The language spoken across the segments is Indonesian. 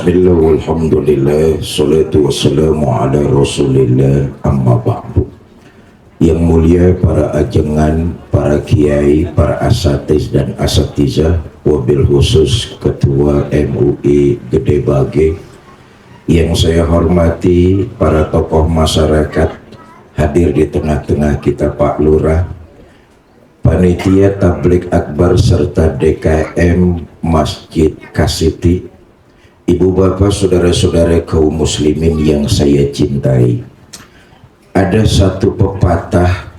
Bismillah walhamdulillah salatu wassalamu ala rasulillah amma ba'du. Yang mulia para ajengan, para kiai, para asatis dan asatizah, wabil khusus Ketua MUI Gede Bage, yang saya hormati para tokoh masyarakat hadir di tengah-tengah kita, Pak Lurah, Panitia Tabligh Akbar serta DKM Masjid Kasiti, Ibu bapak saudara-saudara kaum muslimin yang saya cintai. Ada satu pepatah,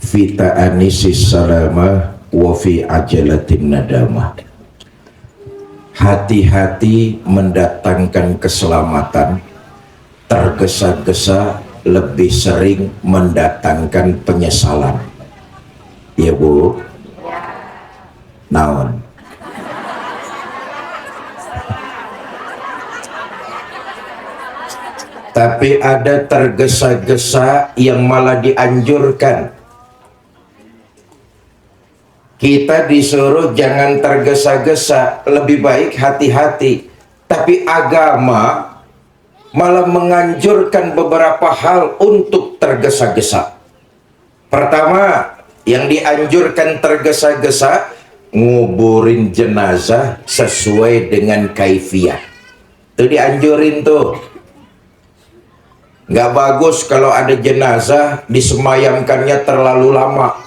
Vita anisis salama wa fi ajalatin nadama. Hati-hati mendatangkan keselamatan, tergesa-gesa lebih sering mendatangkan penyesalan. Ya Bu? Naon? Tapi ada tergesa-gesa yang malah dianjurkan. Kita disuruh jangan tergesa-gesa, lebih baik hati-hati. Tapi agama malah menganjurkan beberapa hal untuk tergesa-gesa. Pertama, yang dianjurkan tergesa-gesa, nguburin jenazah sesuai dengan kaifiah. Itu dianjurin tuh. Nggak bagus kalau ada jenazah disemayamkannya terlalu lama,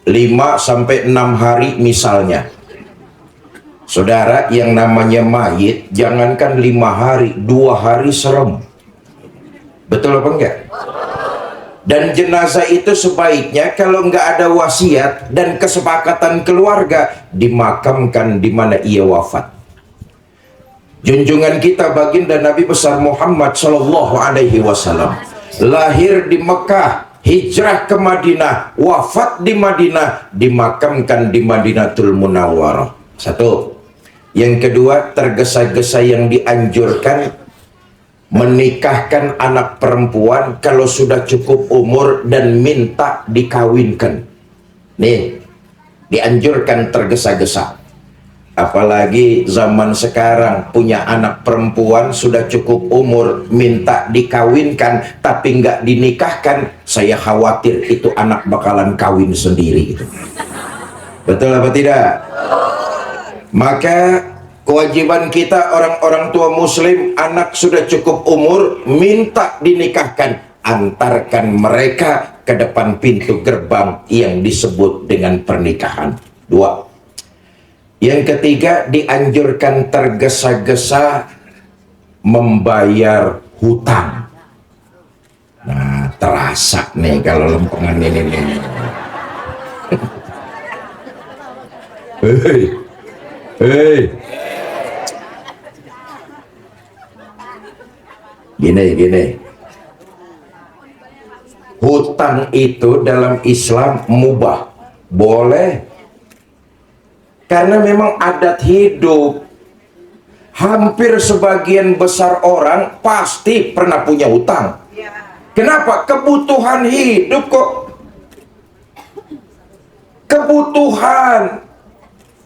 5-6 hari misalnya. Saudara, yang namanya mayit jangankan 5 hari, 2 hari serem. Betul apa enggak? Dan jenazah itu sebaiknya kalau nggak ada wasiat dan kesepakatan keluarga, dimakamkan di mana ia wafat. Junjungan kita baginda Nabi besar Muhammad Sallallahu Alaihi Wasallam lahir di Mekah, hijrah ke Madinah, wafat di Madinah, dimakamkan di Madinatul Munawwarah. Satu. Yang kedua, tergesa-gesa yang dianjurkan menikahkan anak perempuan kalau sudah cukup umur dan minta dikawinkan. Nih, dianjurkan tergesa-gesa. Apalagi zaman sekarang punya anak perempuan sudah cukup umur minta dikawinkan tapi nggak dinikahkan, saya khawatir itu anak bakalan kawin sendiri itu. Betul apa tidak? Maka kewajiban kita orang-orang tua muslim, anak sudah cukup umur minta dinikahkan, antarkan mereka ke depan pintu gerbang yang disebut dengan pernikahan. 2. Yang ketiga, dianjurkan tergesa-gesa membayar hutang. Nah, terasa nih kalau lempengan ini nih. Hei. Gini. Hutang itu dalam Islam mubah, boleh. Karena memang adat hidup. Hampir sebagian besar orang pasti pernah punya hutang. Kenapa? Kebutuhan hidup kok. Kebutuhan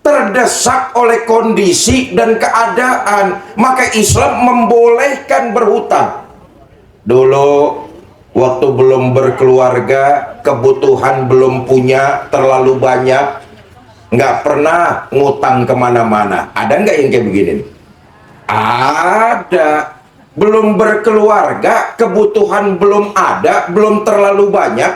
terdesak oleh kondisi dan keadaan. Maka Islam membolehkan berhutang. Dulu waktu belum berkeluarga, kebutuhan belum punya terlalu banyak, nggak pernah ngutang kemana-mana. Ada nggak yang kayak begini? Ada. Belum berkeluarga, kebutuhan belum ada, belum terlalu banyak,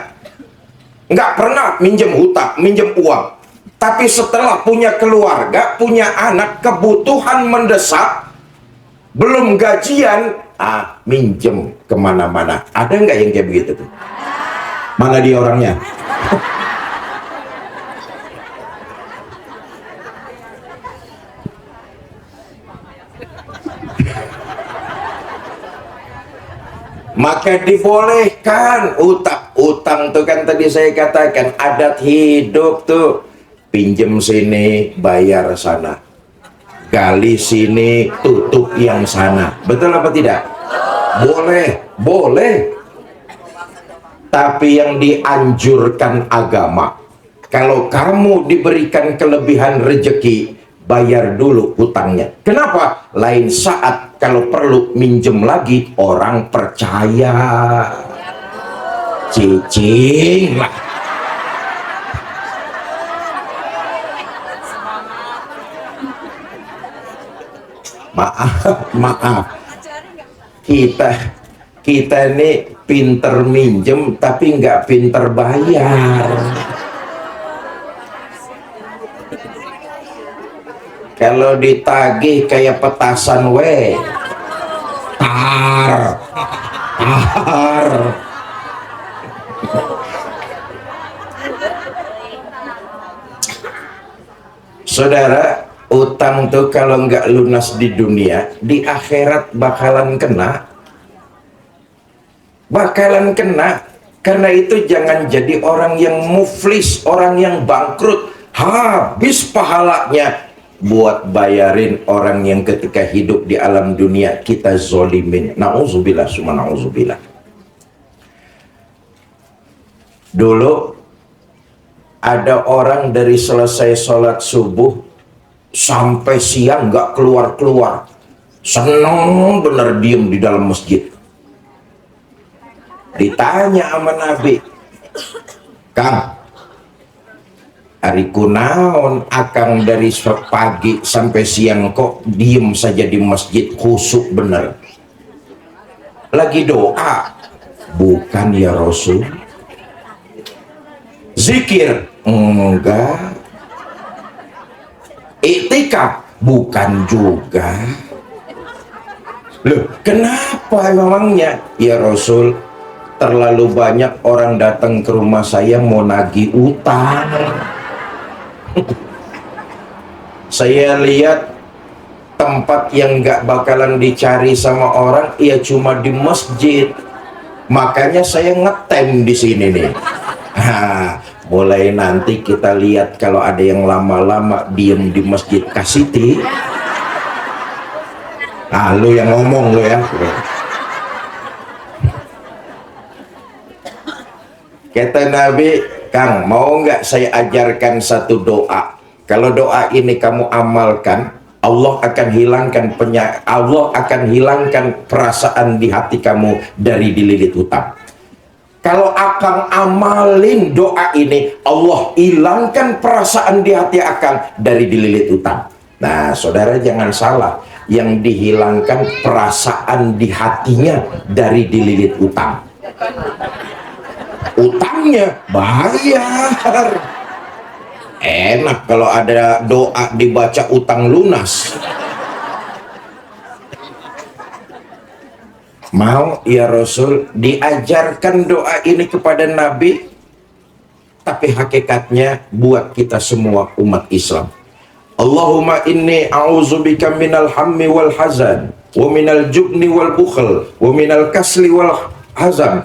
nggak pernah minjem hutang, minjem uang. Tapi setelah punya keluarga, punya anak, kebutuhan mendesak, belum gajian, minjem kemana-mana. Ada nggak yang kayak begitu tuh? Mana dia orangnya? Maka dibolehkan utang tuh kan tadi saya katakan adat hidup tuh, pinjem sini bayar sana, gali sini tutup yang sana. Betul apa tidak? Boleh. Tapi yang dianjurkan agama, kalau kamu diberikan kelebihan rezeki, bayar dulu hutangnya. Kenapa? Lain saat kalau perlu minjem lagi, orang percaya. Cicing lah. Maaf. Kita ini pinter minjem tapi nggak pinter bayar. Kalau ditagih kayak petasan tar. Saudara, utang tuh kalau nggak lunas di dunia, di akhirat bakalan kena. Karena itu jangan jadi orang yang muflis, orang yang bangkrut, habis pahalanya buat bayarin orang yang ketika hidup di alam dunia kita zolimin. Na'udzubillah, summa na'udzubillah. Dulu ada orang dari selesai sholat subuh sampai siang nggak keluar-keluar, seneng bener diem di dalam masjid. Ditanya sama Nabi, Kang, hari kunaon akang dari pagi sampai siang kok diem saja di masjid, khusyuk bener? Lagi doa? Bukan ya Rasul. Zikir? Enggak. Iktikaf? Bukan juga. Loh, kenapa memangnya? Ya Rasul, terlalu banyak orang datang ke rumah saya mau nagih utang. Saya lihat tempat yang gak bakalan dicari sama orang ya cuma di masjid. Makanya saya ngetem di sini nih. Mulai nanti kita lihat kalau ada yang lama-lama diem di masjid Kasiti. Lu yang ngomong lu ya. Kata Nabi, Kang, mau nggak saya ajarkan satu doa? Kalau doa ini kamu amalkan, Allah akan hilangkan perasaan di hati kamu dari dililit hutang. Kalau akang amalin doa ini, Allah hilangkan perasaan di hati akang dari dililit hutang. Nah, saudara jangan salah, yang dihilangkan perasaan di hatinya dari dililit hutang. Utangnya bayar. Enak kalau ada doa dibaca utang lunas. Mau ya Rasul diajarkan doa ini kepada Nabi, tapi hakikatnya buat kita semua umat Islam. Allahumma inni a'udzubika minal hammi wal hazan wa minal jubni wal bukhl wa minal kasli wal hazan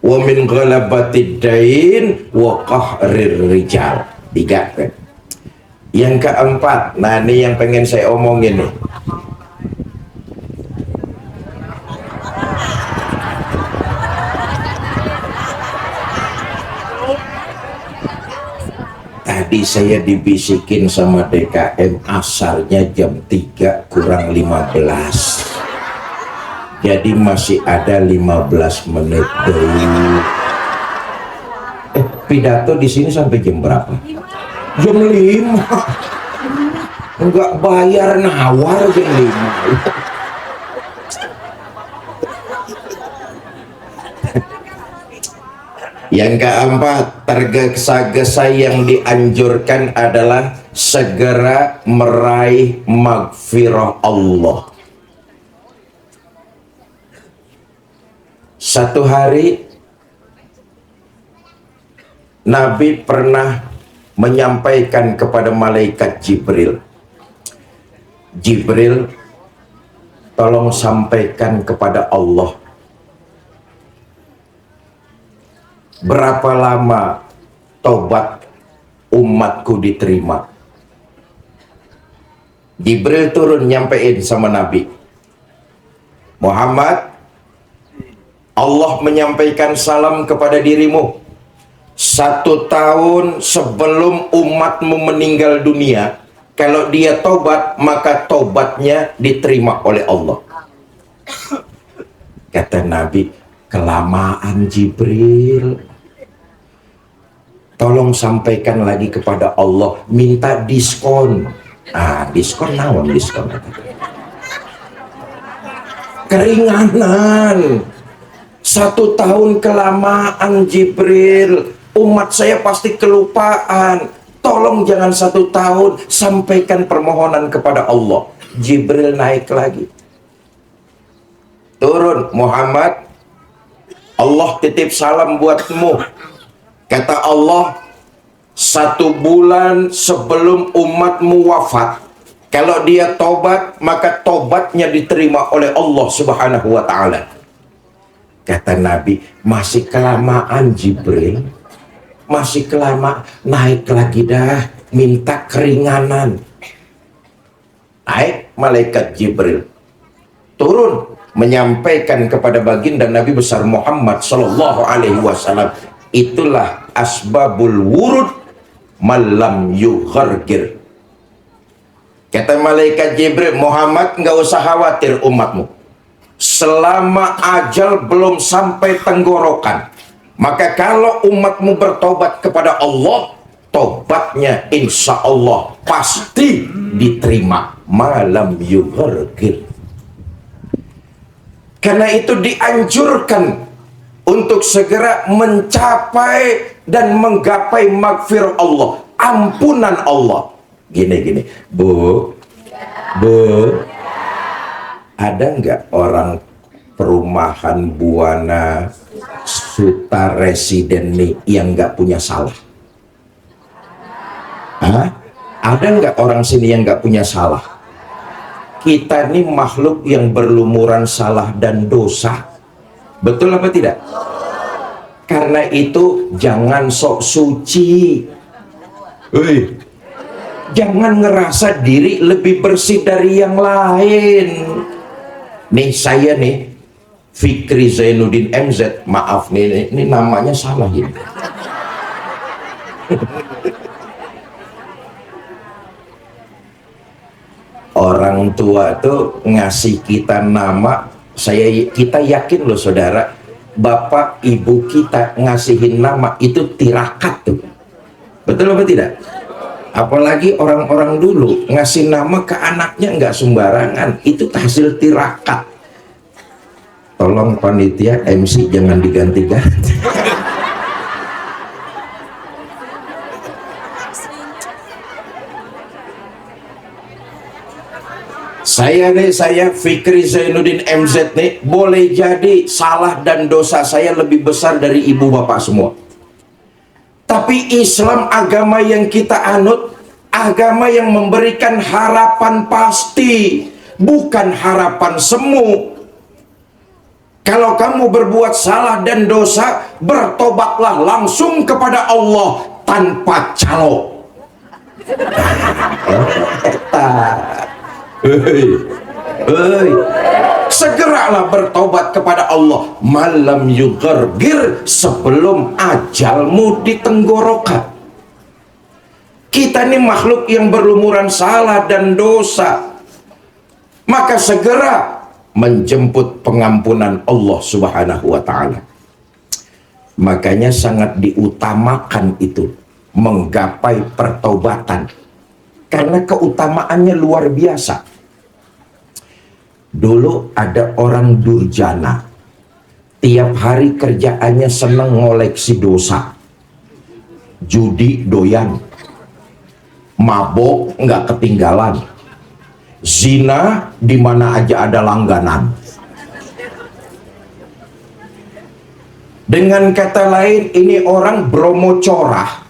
wa min ghalabatid dain wa qahrir rijal. 3 kan. Yang keempat, nah ini yang pengen saya omongin nih. Tadi saya dibisikin sama DKM asarnya jam 3 kurang 15. Jadi masih ada 15 menit dulu. Pidato di sini sampai jam berapa? Jam 5. Enggak bayar nawar jam 5. Yang keempat, tergesa-gesa yang dianjurkan adalah segera meraih maghfirah Allah. Satu hari Nabi pernah menyampaikan kepada malaikat Jibril, Jibril, tolong sampaikan kepada Allah, berapa lama tobat umatku diterima. Jibril turun nyampein sama Nabi Muhammad, Allah menyampaikan salam kepada dirimu. 1 tahun sebelum umatmu meninggal dunia, Kalau dia tobat, maka tobatnya diterima oleh Allah. Kata Nabi, kelamaan Jibril. Tolong sampaikan lagi kepada Allah, minta diskon. Diskon naon diskon? Keringanan. 1 tahun kelamaan Jibril. Umat saya pasti kelupaan. Tolong jangan 1 tahun, sampaikan permohonan kepada Allah. Jibril naik lagi. Turun, Muhammad, Allah titip salam buatmu. Kata Allah, 1 bulan sebelum umatmu wafat, kalau dia tobat, maka tobatnya diterima oleh Allah Subhanahu wa ta'ala. Kata Nabi, masih kelamaan Jibril. Masih kelamaan, naik lagi dah, minta keringanan. Naik malaikat Jibril, turun menyampaikan kepada baginda Nabi besar Muhammad sallallahu alaihi wasallam, itulah asbabul wurud malam yughargir. Kata malaikat Jibril, Muhammad nggak usah khawatir umatmu, selama ajal belum sampai tenggorokan, maka kalau umatmu bertobat kepada Allah, tobatnya insya Allah pasti diterima malam yughargir. Karena itu dianjurkan untuk segera mencapai dan menggapai maghfirah Allah, ampunan Allah. Gini, Bu, ada nggak orang perumahan Buana Suta Residen nih yang nggak punya salah? Ada nggak orang sini yang nggak punya salah? Kita ini makhluk yang berlumuran salah dan dosa. Betul apa tidak? Karena itu jangan sok suci. Jangan ngerasa diri lebih bersih dari yang lain. Nih saya nih, Fikri Zainuddin MZ, maaf nih, ini namanya salah ini. Orang tua tuh ngasih kita nama, kita yakin loh saudara, bapak ibu kita ngasihin nama itu tirakat tuh. Betul apa tidak? Apalagi orang-orang dulu ngasih nama ke anaknya nggak sembarangan, itu hasil tirakat. Tolong panitia MC jangan diganti-ganti. Saya Fikri Zainuddin MZ nih, boleh jadi salah dan dosa saya lebih besar dari ibu bapak semua. Tapi Islam, agama yang kita anut, agama yang memberikan harapan pasti, bukan harapan semu. Kalau kamu berbuat salah dan dosa, bertobatlah langsung kepada Allah tanpa calo. Segeralah bertobat kepada Allah malam yughargir, sebelum ajalmu ditenggorokan. Kita ini makhluk yang berlumuran salah dan dosa, maka segera menjemput pengampunan Allah Subhanahu wa ta'ala. Makanya sangat diutamakan itu menggapai pertobatan, karena keutamaannya luar biasa. Dulu ada orang durjana, tiap hari kerjaannya seneng ngoleksi dosa, judi doyan, mabok nggak ketinggalan, zina di mana aja ada langganan. Dengan kata lain, ini orang Bromo corah,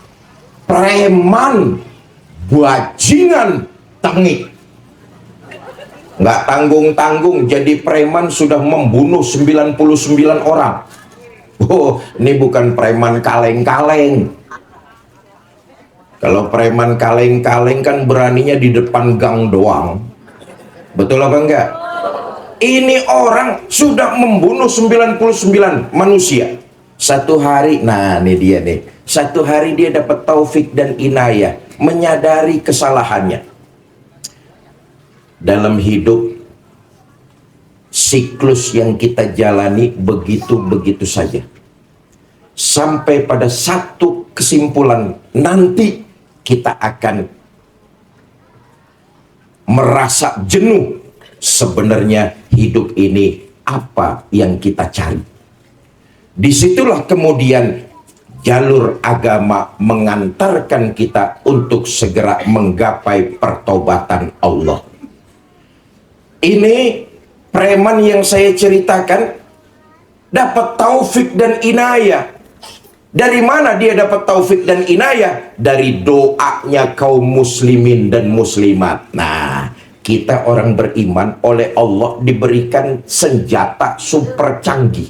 preman, bajingan, tengik. Nggak tanggung-tanggung jadi preman sudah membunuh 99 orang. Ini bukan preman kaleng-kaleng. Kalau preman kaleng-kaleng kan beraninya di depan gang doang. Betul apa enggak? Ini orang sudah membunuh 99 manusia. Satu hari, nah ini dia nih. Satu hari dia dapat taufik dan inayah, menyadari kesalahannya. Dalam hidup, siklus yang kita jalani begitu-begitu saja. Sampai pada satu kesimpulan, nanti kita akan merasa jenuh. Sebenarnya hidup ini apa yang kita cari? Disitulah kemudian jalur agama mengantarkan kita untuk segera menggapai pertobatan Allah. Ini preman yang saya ceritakan dapat taufik dan inayah. Dari mana dia dapat taufik dan inayah? Dari doanya kaum muslimin dan muslimat. Nah, kita orang beriman oleh Allah diberikan senjata super canggih.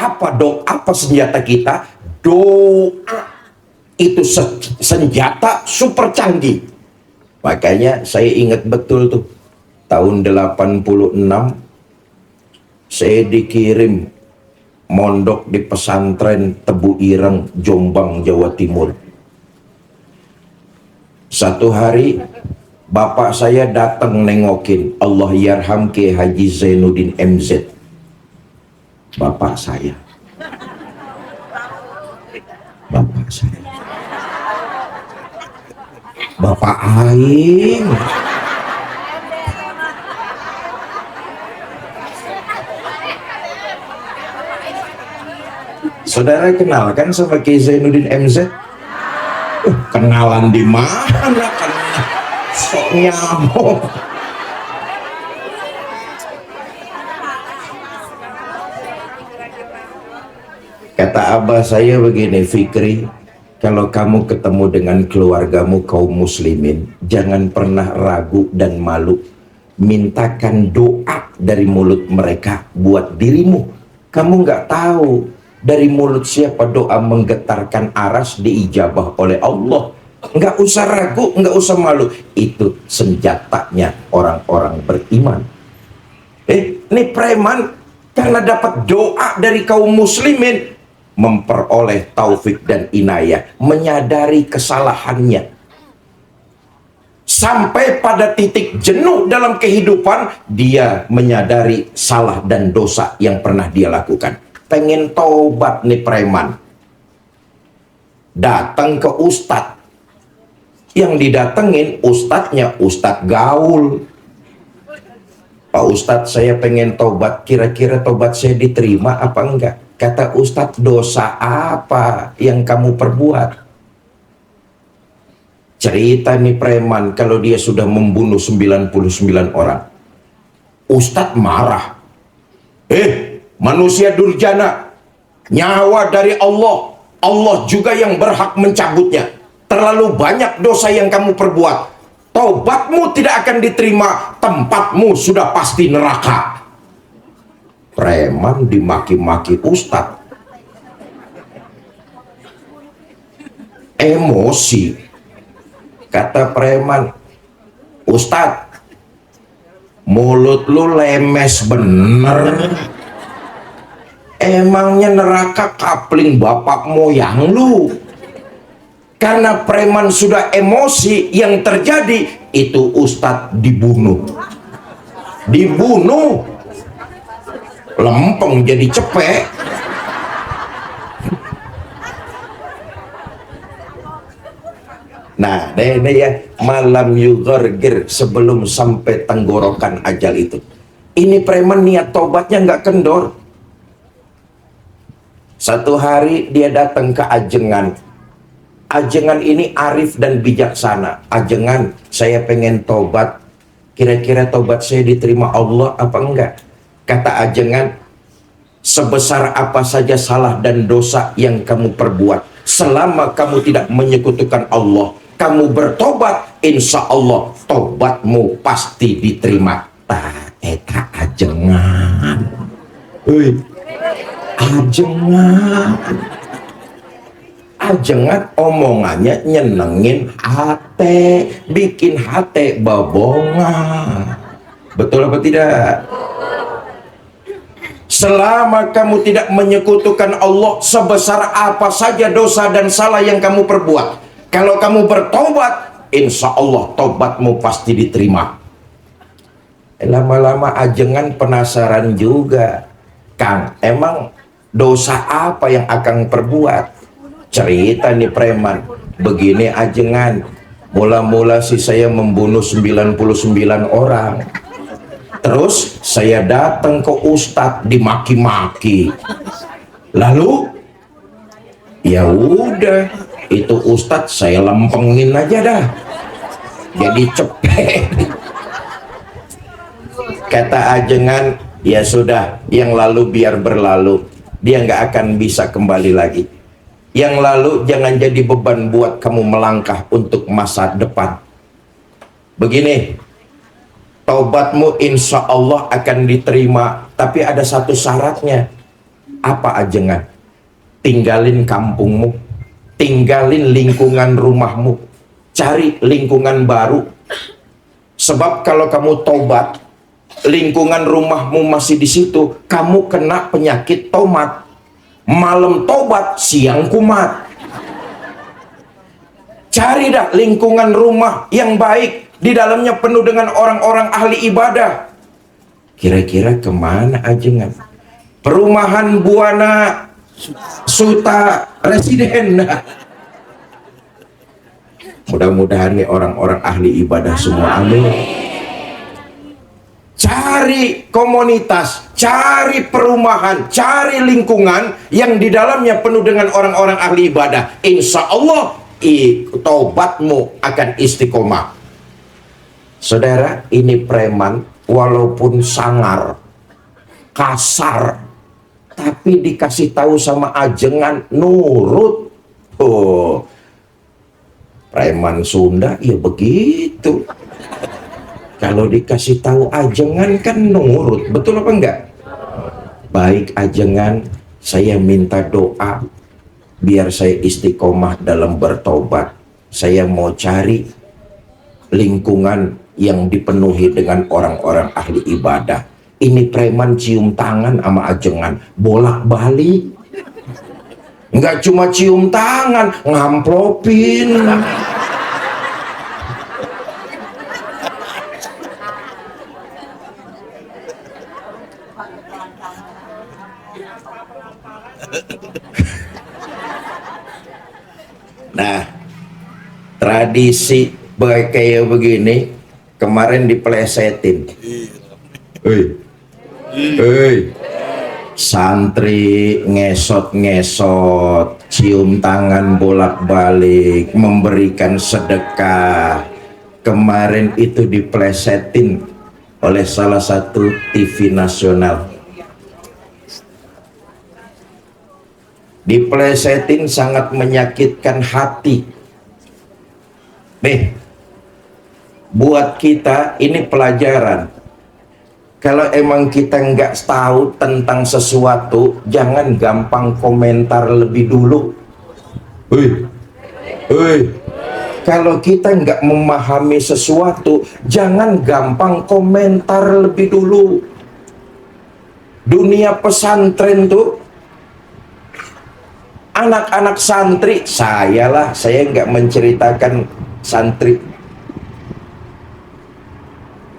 Apa senjata kita? Doa. Itu senjata super canggih. Makanya saya ingat betul tuh, tahun 86 saya dikirim mondok di pesantren Tebu Ireng, Jombang, Jawa Timur. Satu hari bapak saya datang nengokin, Allah yarham Ki Haji Zainuddin MZ. Bapak saya. Bapak aing. Saudara kenal kan sama Ki Zainuddin MZ? Kenalan di mana kan? Sok nyamuk. Kata abah saya begini, Fikri, kalau kamu ketemu dengan keluargamu kaum muslimin, jangan pernah ragu dan malu. Mintakan doa dari mulut mereka buat dirimu. Kamu nggak tahu dari mulut siapa doa menggetarkan aras diijabah oleh Allah. Nggak usah ragu, nggak usah malu. Itu senjatanya orang-orang beriman. Ini preman karena dapat doa dari kaum muslimin, memperoleh taufik dan inayah, menyadari kesalahannya. Sampai pada titik jenuh dalam kehidupan, dia menyadari salah dan dosa yang pernah dia lakukan. Pengen taubat nih preman. Datang ke ustadz. Yang didatengin ustadznya ustadz gaul. Pak Ustadz, saya pengen taubat, kira-kira taubat saya diterima apa enggak? Kata Ustadz, dosa apa yang kamu perbuat? Cerita nih preman kalau dia sudah membunuh 99 orang. Ustadz marah. Manusia durjana, nyawa dari Allah, Allah juga yang berhak mencabutnya. Terlalu banyak dosa yang kamu perbuat. Taubatmu tidak akan diterima, tempatmu sudah pasti neraka. Preman dimaki-maki ustadz. Emosi. Kata preman, ustadz, mulut lu lemes bener. Emangnya neraka kapling bapak moyang lu? Karena preman sudah emosi, yang terjadi itu ustadz dibunuh. Lempeng jadi cepek. Nah, ini ya, malam yugorgir, sebelum sampai tenggorokan ajal itu. Ini preman niat tobatnya nggak kendor. Satu hari dia datang ke ajengan. Ajengan ini arif dan bijaksana. Ajengan, saya pengen tobat. Kira-kira tobat saya diterima Allah apa enggak? Kata ajengan, sebesar apa saja salah dan dosa yang kamu perbuat, selama kamu tidak menyekutukan Allah, kamu bertobat, insya Allah tobatmu pasti diterima. Eta ajengan. Ajengan omongannya nyenengin hati, bikin hati babongan. Betul apa tidak? Selama kamu tidak menyekutukan Allah, sebesar apa saja dosa dan salah yang kamu perbuat, kalau kamu bertobat, insya Allah tobatmu pasti diterima. Lama-lama ajengan penasaran juga. Kang, emang dosa apa yang Akang perbuat? Cerita nih preman, begini ajengan. Mula-mula sih saya membunuh 99 orang. Terus saya datang ke Ustadz dimaki-maki. Lalu ya udah, itu Ustadz saya lempengin aja dah. Jadi cepet. Kata ajengan, ya sudah, yang lalu biar berlalu. Dia nggak akan bisa kembali lagi. Yang lalu jangan jadi beban buat kamu melangkah untuk masa depan. Begini, taubatmu insya Allah akan diterima, tapi ada satu syaratnya. Apa ajengan? Tinggalin kampungmu, tinggalin lingkungan rumahmu, cari lingkungan baru. Sebab kalau kamu taubat, lingkungan rumahmu masih di situ, kamu kena penyakit tomat. Malam tobat, siang kumat. Cari dah lingkungan rumah yang baik, di dalamnya penuh dengan orang-orang ahli ibadah. Kira-kira kemana ajengan? Perumahan Buana Suta Residen. Mudah-mudahan nih orang-orang ahli ibadah semua, amin. Cari komunitas, cari perumahan, cari lingkungan yang di dalamnya penuh dengan orang-orang ahli ibadah. Insya Allah taubatmu akan istiqomah. Saudara, ini preman walaupun sangar, kasar, tapi dikasih tahu sama ajengan nurut. Oh, preman Sunda ya begitu. Kalau dikasih tahu ajengan kan nurut, betul apa enggak? Baik ajengan, saya minta doa biar saya istiqomah dalam bertobat. Saya mau cari lingkungan yang dipenuhi dengan orang-orang ahli ibadah. Ini preman cium tangan sama ajengan, bolak-balik. Enggak cuma cium tangan, ngamplopin. Nah, tradisi kayak begini kemarin dipelesetin. Hei, santri ngesot-ngesot, cium tangan bolak-balik, memberikan sedekah. Kemarin itu dipelesetin oleh salah satu TV nasional. Dipelesetin sangat menyakitkan hati. Nih, buat kita ini pelajaran. Kalau emang kita nggak tahu tentang sesuatu, jangan gampang komentar lebih dulu. Kalau kita nggak memahami sesuatu, jangan gampang komentar lebih dulu. Dunia pesantren tuh, anak-anak santri, saya nggak menceritakan santri.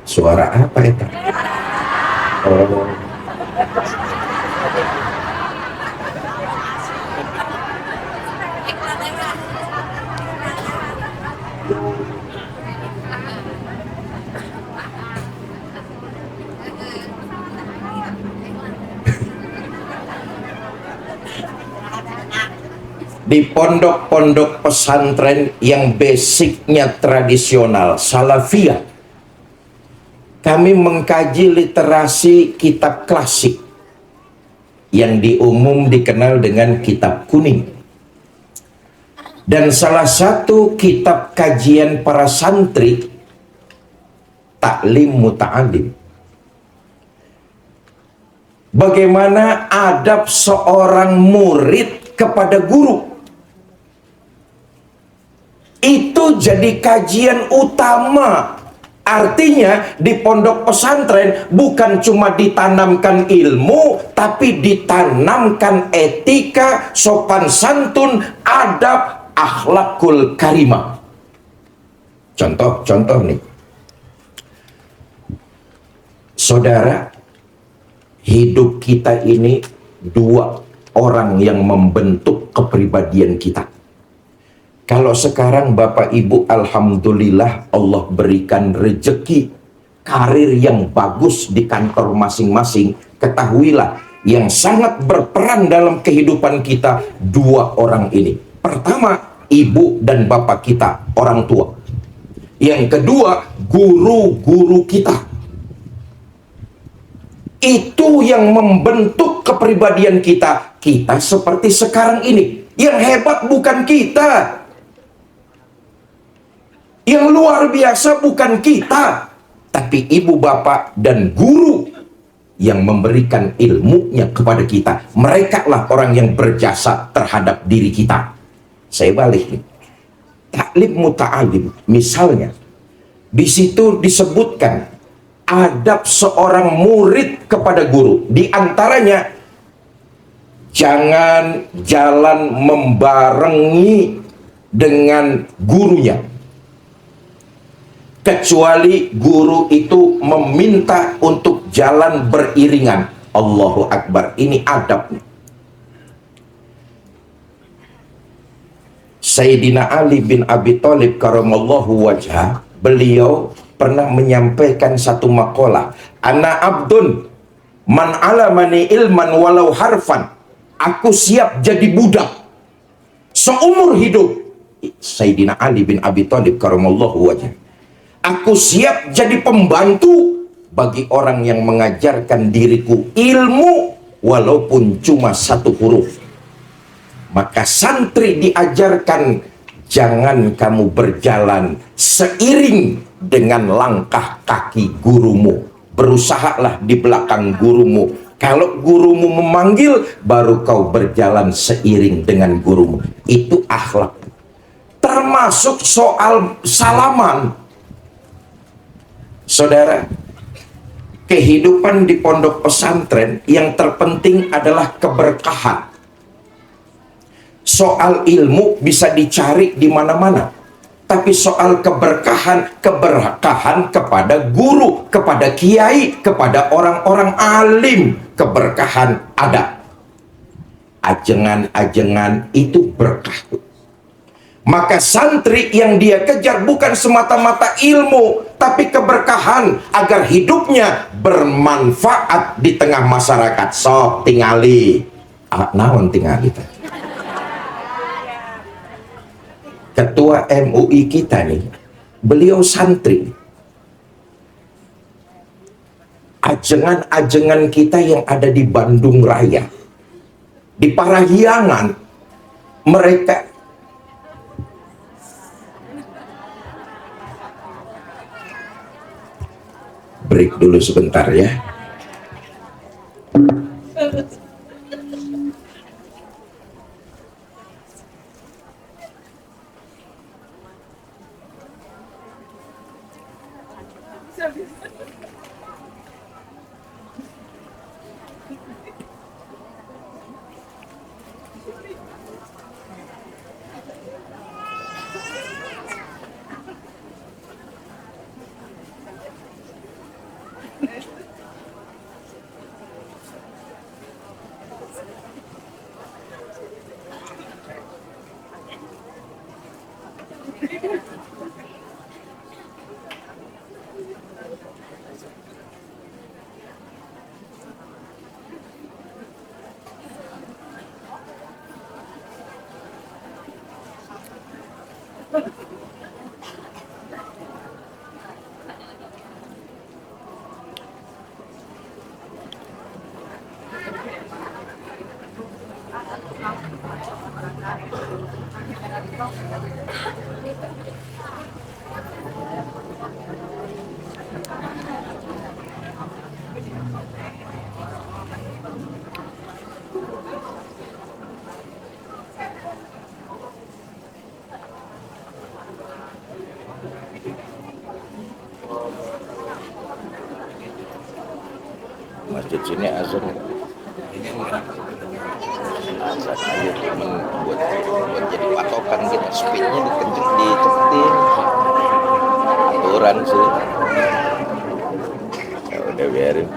Suara apa itu? Oh. Di pondok-pondok pesantren yang basicnya tradisional, salafiyah, kami mengkaji literasi kitab klasik yang diumum dikenal dengan kitab kuning. Dan salah satu kitab kajian para santri, Taklim Muta'alim. Bagaimana adab seorang murid kepada guru. Itu jadi kajian utama. Artinya di pondok pesantren bukan cuma ditanamkan ilmu, tapi ditanamkan etika, sopan santun, adab, akhlakul karimah. Contoh nih. Saudara, hidup kita ini dua orang yang membentuk kepribadian kita. Kalau sekarang Bapak Ibu, alhamdulillah Allah berikan rezeki karir yang bagus di kantor masing-masing. Ketahuilah, yang sangat berperan dalam kehidupan kita dua orang ini. Pertama, ibu dan bapak kita, orang tua. Yang kedua, guru-guru kita. Itu yang membentuk kepribadian kita. Kita seperti sekarang ini. Yang hebat bukan kita. Yang luar biasa bukan kita, tapi ibu bapak dan guru yang memberikan ilmunya kepada kita. Mereka lah orang yang berjasa terhadap diri kita. Saya balik nih. Taklim muta'alim, misalnya, di situ disebutkan adab seorang murid kepada guru. Di antaranya, jangan jalan membarengi dengan gurunya, kecuali guru itu meminta untuk jalan beriringan. Allahu Akbar, ini adab. Sayyidina Ali bin Abi Thalib karamallahu wajhah, beliau pernah menyampaikan satu makalah, ana abdun man alamani ilman walau harfan, aku siap jadi budak seumur hidup. Sayyidina Ali bin Abi Thalib karamallahu wajhah, aku siap jadi pembantu bagi orang yang mengajarkan diriku ilmu walaupun cuma satu huruf. Maka santri diajarkan, jangan kamu berjalan seiring dengan langkah kaki gurumu. Berusahalah di belakang gurumu. Kalau gurumu memanggil, baru kau berjalan seiring dengan gurumu. Itu akhlak. Termasuk soal salaman. Saudara, kehidupan di pondok pesantren yang terpenting adalah keberkahan. Soal ilmu bisa dicari di mana-mana, tapi soal keberkahan kepada guru, kepada kiai, kepada orang-orang alim, keberkahan ada. Ajengan-ajengan itu berkah. Maka santri yang dia kejar bukan semata-mata ilmu, tapi keberkahan agar hidupnya bermanfaat di tengah masyarakat. So, tingali. Naon tingali? Ketua MUI kita nih, beliau santri. Ajengan-ajengan kita yang ada di Bandung Raya, di Parahyangan, mereka break dulu sebentar ya. Masjid sini azan buat jadi patokan kita, speednya dicepetin, aturan sih. Ya udah biarin.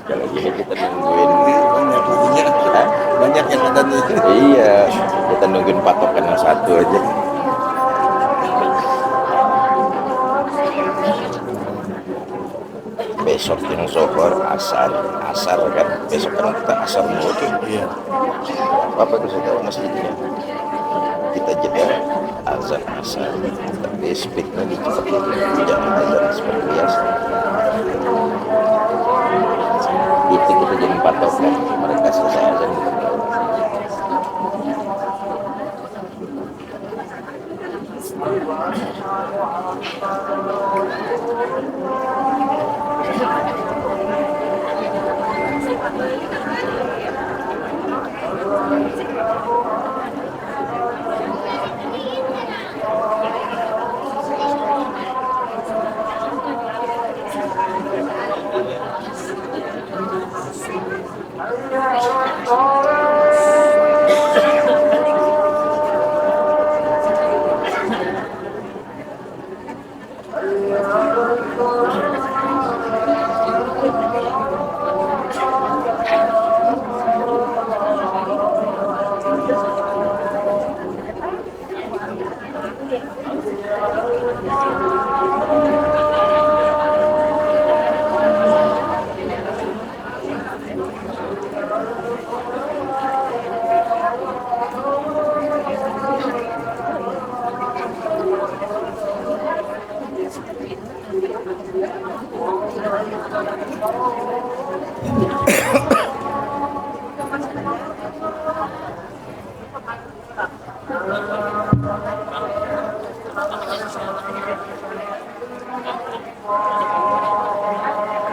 Kalau gini kita nungguin banyak yang ada nih. Iya, kita nungguin patokan yang satu aja. Besok yang zohor asar kan, besok kan kita asar mulu tuh. Iya. Apa tuh saya tahu masjidnya. Kita jeda azan asar, tapi speak lagi cepat, jangan azan seperti biasa. Itu kita jadi patokan, mereka selesai azan kita mulai.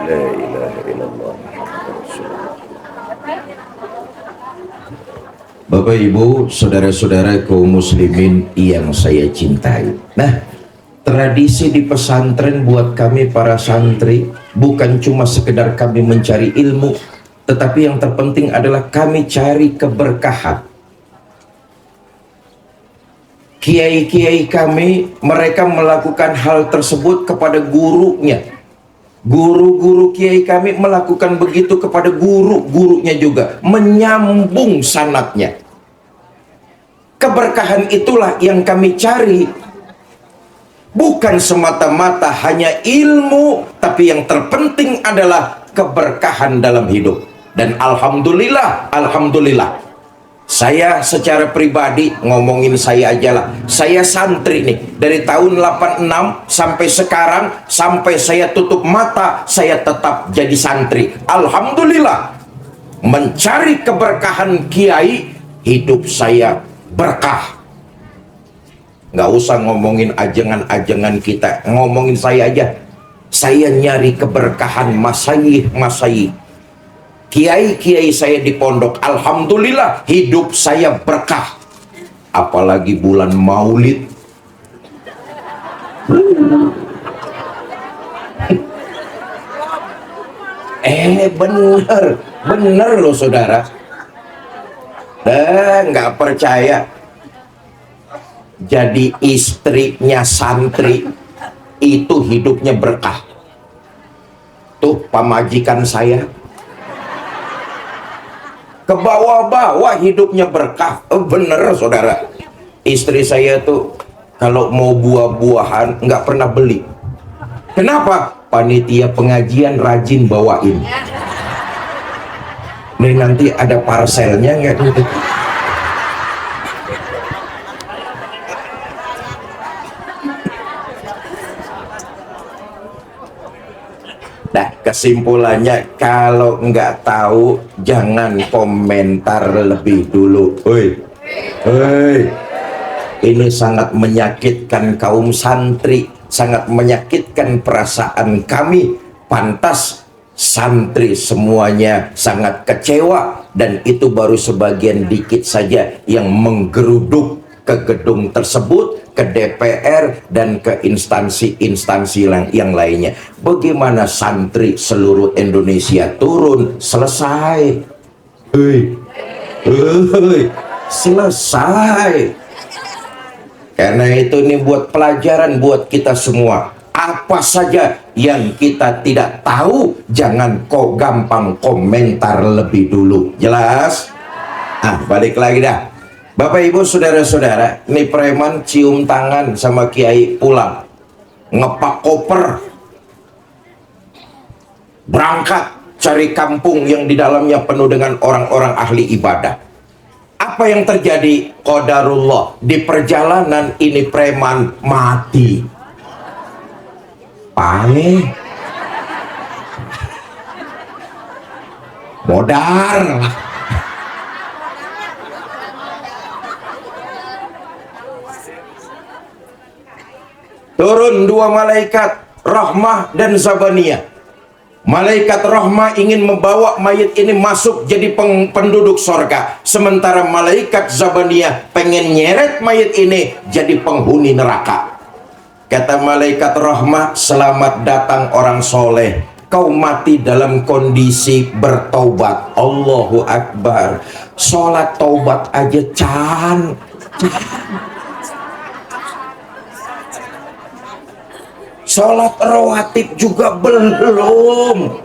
La ilaha illallah. Bapak Ibu, saudara-saudara kaum muslimin yang saya cintai. Nah, tradisi di pesantren buat kami para santri bukan cuma sekedar kami mencari ilmu, tetapi yang terpenting adalah kami cari keberkahan. Kiai-kiai kami, mereka melakukan hal tersebut kepada gurunya. Guru-guru kiai kami melakukan begitu kepada guru-gurunya juga, menyambung sanadnya. Keberkahan itulah yang kami cari, bukan semata-mata hanya ilmu, tapi yang terpenting adalah keberkahan dalam hidup. Dan alhamdulillah, saya secara pribadi, ngomongin saya aja lah, saya santri nih dari tahun 86 sampai sekarang, sampai saya tutup mata saya tetap jadi santri. Alhamdulillah, mencari keberkahan kiai, hidup saya berkah. Nggak usah ngomongin ajengan-ajengan kita, ngomongin saya aja. Saya nyari keberkahan masayih kiai-kiai saya di pondok. Alhamdulillah, hidup saya berkah. Apalagi bulan Maulid. Bener loh saudara. Nggak percaya. Jadi istrinya santri itu hidupnya berkah. Tuh pamajikan saya, ke bawah-bawah hidupnya berkah. Bener saudara. Istri saya tuh kalau mau buah-buahan nggak pernah beli. Kenapa? Panitia pengajian rajin bawain. Nih nanti ada parselnya nggak gitu. Nah, kesimpulannya, kalau nggak tahu jangan komentar lebih dulu. Ini sangat menyakitkan kaum santri, sangat menyakitkan perasaan kami. Pantas santri semuanya sangat kecewa, dan itu baru sebagian dikit saja yang menggeruduk ke gedung tersebut, ke DPR, dan ke instansi-instansi yang lainnya. Bagaimana santri seluruh Indonesia turun? Selesai. Selesai. Karena itu ini buat pelajaran buat kita semua. Apa saja yang kita tidak tahu, jangan kok gampang komentar lebih dulu. Jelas? Balik lagi dah. Bapak Ibu saudara-saudara, ini preman cium tangan sama kiai pulang, ngepak koper, berangkat cari kampung yang di dalamnya penuh dengan orang-orang ahli ibadah. Apa yang terjadi? Qadarullah, di perjalanan ini preman mati. Pae modar lah. Turun dua malaikat rahmah dan zabaniyah. Malaikat rahmah ingin membawa mayit ini masuk jadi penduduk sorga, sementara malaikat zabaniyah pengen nyeret mayit ini jadi penghuni neraka. Kata malaikat rahmah, selamat datang orang soleh, kau mati dalam kondisi bertaubat. Allahu Akbar. Sholat taubat aja can. Sholat rawatib juga belum.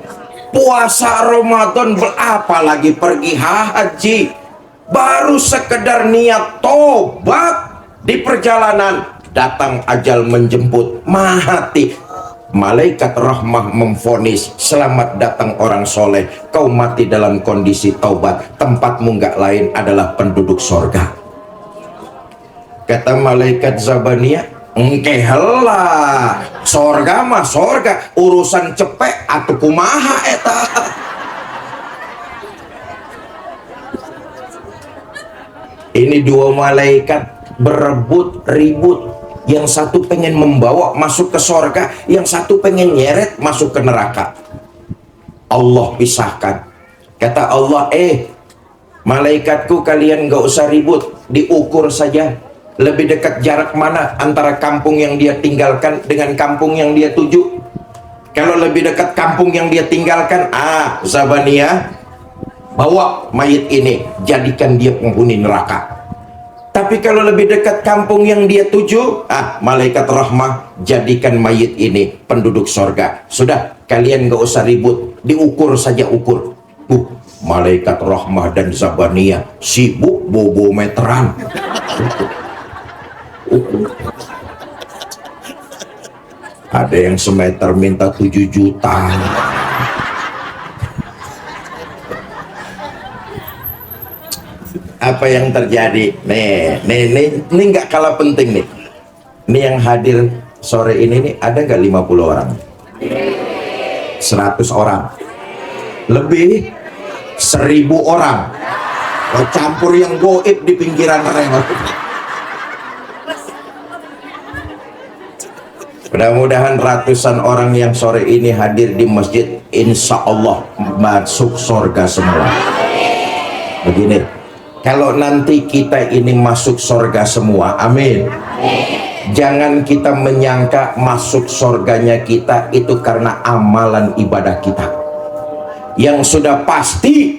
Puasa Ramadan apalagi pergi haji. Baru sekedar niat tobat di perjalanan, datang ajal menjemput, mati. Malaikat rahmah memvonis, selamat datang orang soleh, kau mati dalam kondisi taubat, tempatmu nggak lain adalah penduduk sorga. Kata malaikat zabaniyah, engke helah, sorga mah sorga, urusan cepek atuh kumaha eta. Ini dua malaikat berebut ribut. Yang satu pengen membawa masuk ke sorga, yang satu pengen nyeret masuk ke neraka. Allah pisahkan. Kata Allah, malaikatku, kalian gak usah ribut, diukur saja. Lebih dekat jarak mana antara kampung yang dia tinggalkan dengan kampung yang dia tuju. Kalau lebih dekat kampung yang dia tinggalkan, Zabaniyah, bawa mayit ini, jadikan dia penghuni neraka. Tapi kalau lebih dekat kampung yang dia tuju, malaikat rahmah, jadikan mayit ini penduduk sorga. Sudah, kalian gak usah ribut, diukur saja ukur. Malaikat rahmah dan zabaniyah sibuk bobo meteran. Ada yang semeter minta 7 juta. Apa yang terjadi? Nih nggak kalah penting nih. Nih yang hadir sore ini nih, ada nggak 50 orang? 100 orang? Lebih? 1000 orang? Lo campur yang goib di pinggiran rel. Mudah-mudahan ratusan orang yang sore ini hadir di masjid, insya Allah masuk surga semua. Begini, kalau nanti kita ini masuk surga semua, amin. Jangan kita menyangka masuk surganya kita itu karena amalan ibadah kita. Yang sudah pasti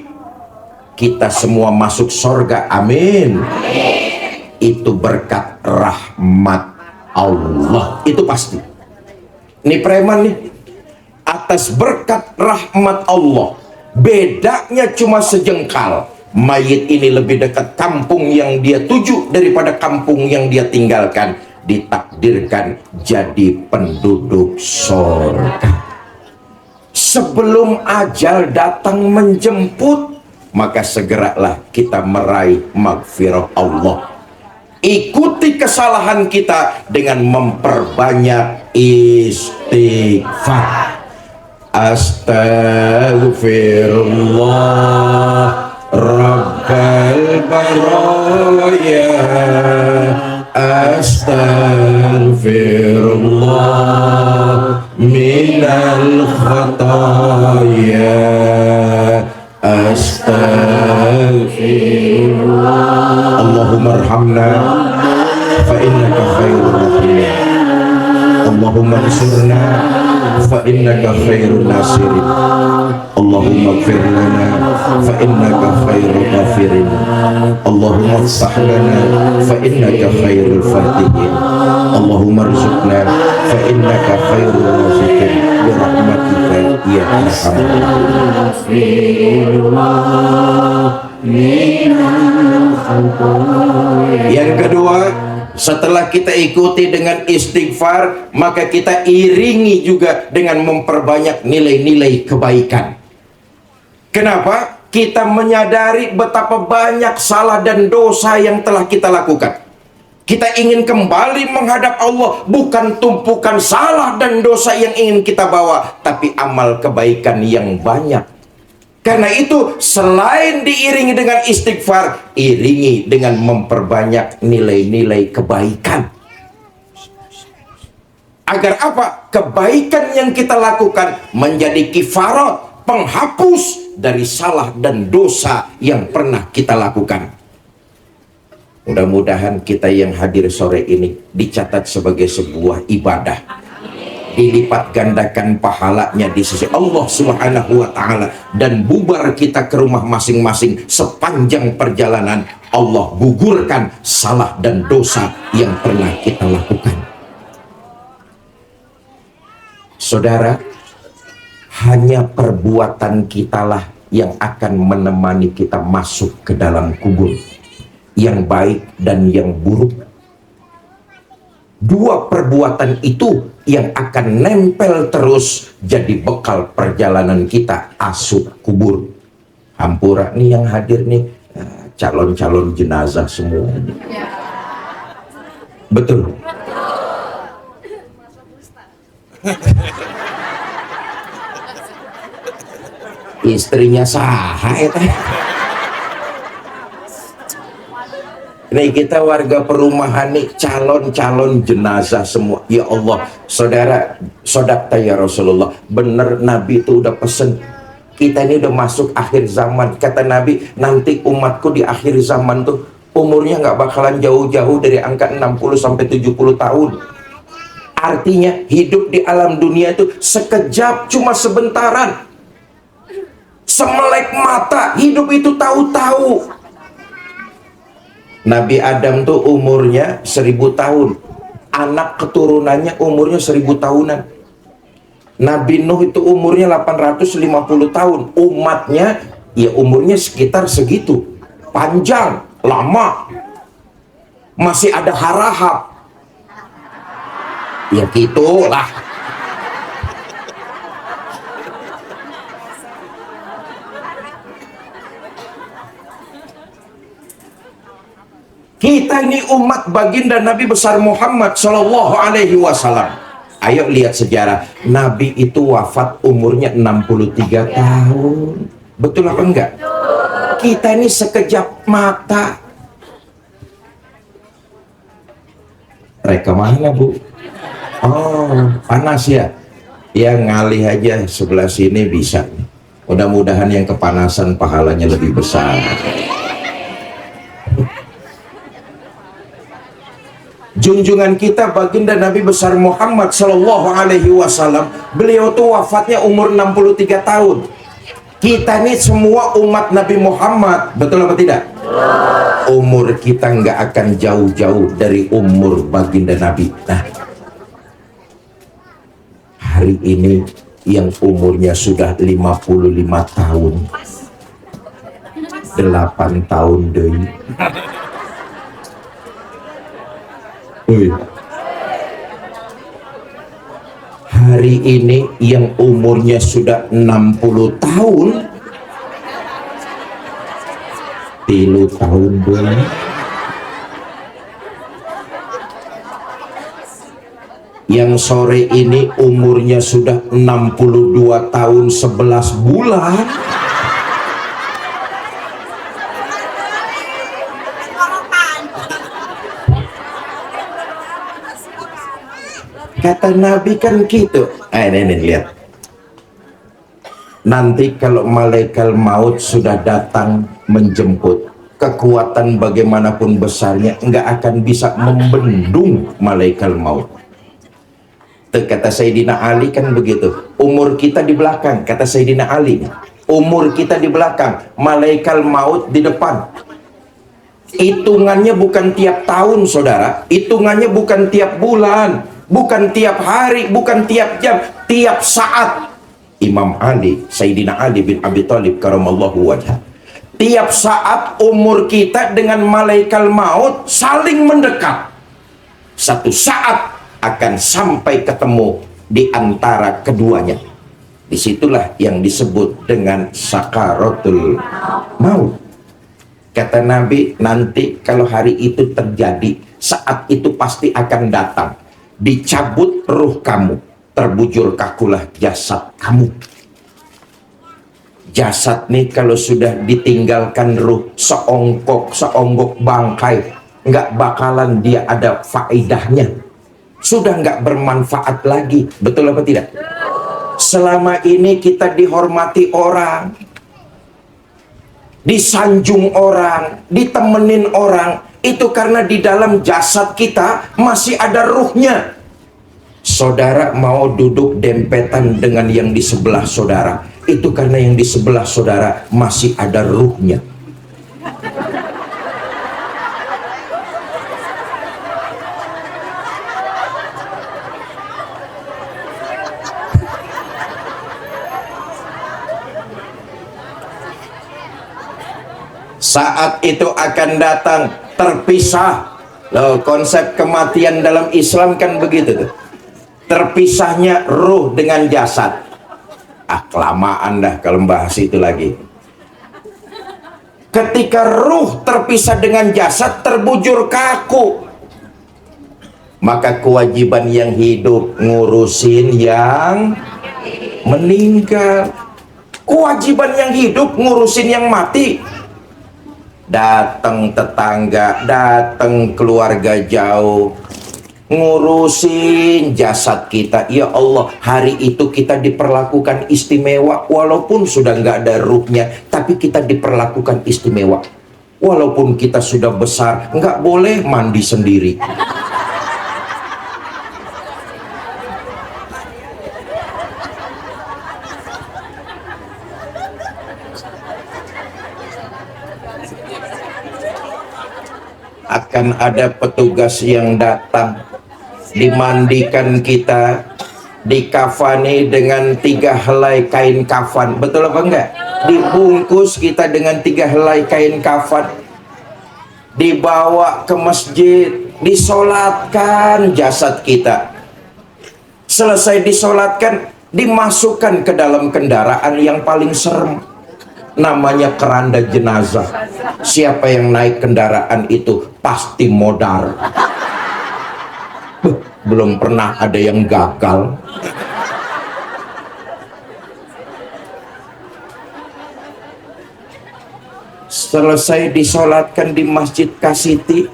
kita semua masuk surga, amin. Itu berkat rahmat Allah, itu pasti. Ini preman nih, atas berkat rahmat Allah, bedanya cuma sejengkal. Mayit ini lebih dekat kampung yang dia tuju daripada kampung yang dia tinggalkan. Ditakdirkan jadi penduduk surga. Sebelum ajal datang menjemput, maka segeralah kita meraih maghfirah Allah. Ikuti kesalahan kita dengan memperbanyak istighfar. Astaghfirullah Rabbal baraya, astaghfirullah minal khataya, astaghfirullah. Allahumma arhamna fa innaka khairur rahimin. Allahumma ansurna fa innaka khairun nasirin. Allahumma ighfir lana fa innaka khairul ghafirin. Allahumma iftah lana fa innaka khairul fatihin. Allahumma rzuqna fa innaka khairul raziqin bi rahmatika ya arhamar rahimin. Yang kedua, setelah kita ikuti dengan istighfar, maka kita iringi juga dengan memperbanyak nilai-nilai kebaikan. Kenapa? Kita menyadari betapa banyak salah dan dosa yang telah kita lakukan. Kita ingin kembali menghadap Allah, bukan tumpukan salah dan dosa yang ingin kita bawa, tapi amal kebaikan yang banyak. Karena itu, selain diiringi dengan istighfar, iringi dengan memperbanyak nilai-nilai kebaikan. Agar apa? Kebaikan yang kita lakukan menjadi kifarat, penghapus dari salah dan dosa yang pernah kita lakukan. Mudah-mudahan kita yang hadir sore ini dicatat sebagai sebuah ibadah, dilipat gandakan pahalanya di sisi Allah Subhanahu wa Ta'ala, dan bubar kita ke rumah masing-masing. Sepanjang perjalanan Allah gugurkan salah dan dosa yang pernah kita lakukan. Saudara, hanya perbuatan kitalah yang akan menemani kita masuk ke dalam kubur, yang baik dan yang buruk. Dua perbuatan itu yang akan nempel terus jadi bekal perjalanan kita asup kubur. Hampura nih yang hadir nih, calon-calon jenazah semua. Betul. Istrinya saha eta. Nih kita warga perumahan nih calon-calon jenazah semua. Ya Allah, saudara, sodakta ya Rasulullah. Bener Nabi itu udah pesen, kita ini udah masuk akhir zaman. Kata Nabi, nanti umatku di akhir zaman tuh umurnya nggak bakalan jauh-jauh dari angka 60 sampai 70 tahun. Artinya hidup di alam dunia itu sekejap, cuma sebentaran. Semelek mata, hidup itu tahu-tahu. Nabi Adam tuh umurnya 1000 tahun. Anak keturunannya umurnya 1000 tahunan. Nabi Nuh itu umurnya 850 tahun. Umatnya ya umurnya sekitar segitu. Panjang, lama. Masih ada harahap. Ya gitulah. Kita ini umat baginda Nabi besar Muhammad Shallallahu Alaihi Wasallam. Ayo lihat sejarah. Nabi itu wafat umurnya 63 tahun. Betul apa enggak? Kita ini sekejap mata. Reka mana bu? Oh panas ya? Ya ngalih aja sebelah sini bisa. Mudah-mudahan yang kepanasan pahalanya lebih besar. Junjungan kita baginda Nabi besar Muhammad Sallallahu Alaihi Wasallam, beliau tuh wafatnya umur 63 tahun. Kita ini semua umat Nabi Muhammad, betul apa tidak? Umur kita nggak akan jauh-jauh dari umur baginda Nabi. Nah, hari ini yang umurnya sudah 55 tahun, 8 tahun deh. Hari ini yang umurnya sudah 60 tahun, 3 tahun bulan. Yang sore ini umurnya sudah 62 tahun 11 bulan. Kata Nabi kan gitu. Ini lihat. Nanti kalau malaikat maut sudah datang menjemput, kekuatan bagaimanapun besarnya nggak akan bisa membendung malaikat maut. Kata Sayyidina Ali kan begitu. Umur kita di belakang, kata Sayyidina Ali. umur kita di belakang, malaikat maut di depan. Hitungannya bukan tiap tahun, saudara. Hitungannya bukan tiap bulan, bukan tiap hari, bukan tiap jam, tiap saat. Imam Ali, Sayyidina Ali bin Abi Thalib karamallahu wajhah, tiap saat umur kita dengan malaikat maut saling mendekat. Satu saat akan sampai ketemu di antara keduanya. Disitulah yang disebut dengan sakaratul maut. Kata Nabi, nanti kalau hari itu terjadi, saat itu pasti akan datang. Dicabut ruh kamu, terbujur kakulah jasad kamu. Jasad nih kalau sudah ditinggalkan ruh, seonggok bangkai, nggak bakalan dia ada faedahnya. Sudah nggak bermanfaat lagi. Betul apa tidak? Selama ini kita dihormati orang, disanjung orang, ditemenin orang, itu karena di dalam jasad kita masih ada ruhnya. Saudara mau duduk dempetan dengan yang di sebelah saudara, itu karena yang di sebelah saudara masih ada ruhnya. Saat itu akan datang, terpisah. Loh, konsep kematian dalam Islam kan begitu tuh. Terpisahnya ruh dengan jasad. Kelamaan dah kalau bahas itu lagi. Ketika ruh terpisah dengan jasad, terbujur kaku, maka kewajiban yang hidup ngurusin yang meninggal. Kewajiban yang hidup ngurusin yang mati. Datang tetangga, datang keluarga jauh, ngurusin jasad kita. Ya Allah, hari itu kita diperlakukan istimewa, walaupun sudah nggak ada ruhnya, tapi kita diperlakukan istimewa. Walaupun kita sudah besar, nggak boleh mandi sendiri. Akan ada petugas yang datang, dimandikan kita, dikafani dengan 3 helai kain kafan. Betul apa enggak? Dibungkus kita dengan 3 helai kain kafan, dibawa ke masjid, disolatkan jasad kita. Selesai disolatkan, dimasukkan ke dalam kendaraan yang paling serem, namanya keranda jenazah. Siapa yang naik kendaraan itu pasti modar. Belum pernah ada yang gagal. Selesai disolatkan di Masjid Kasiti,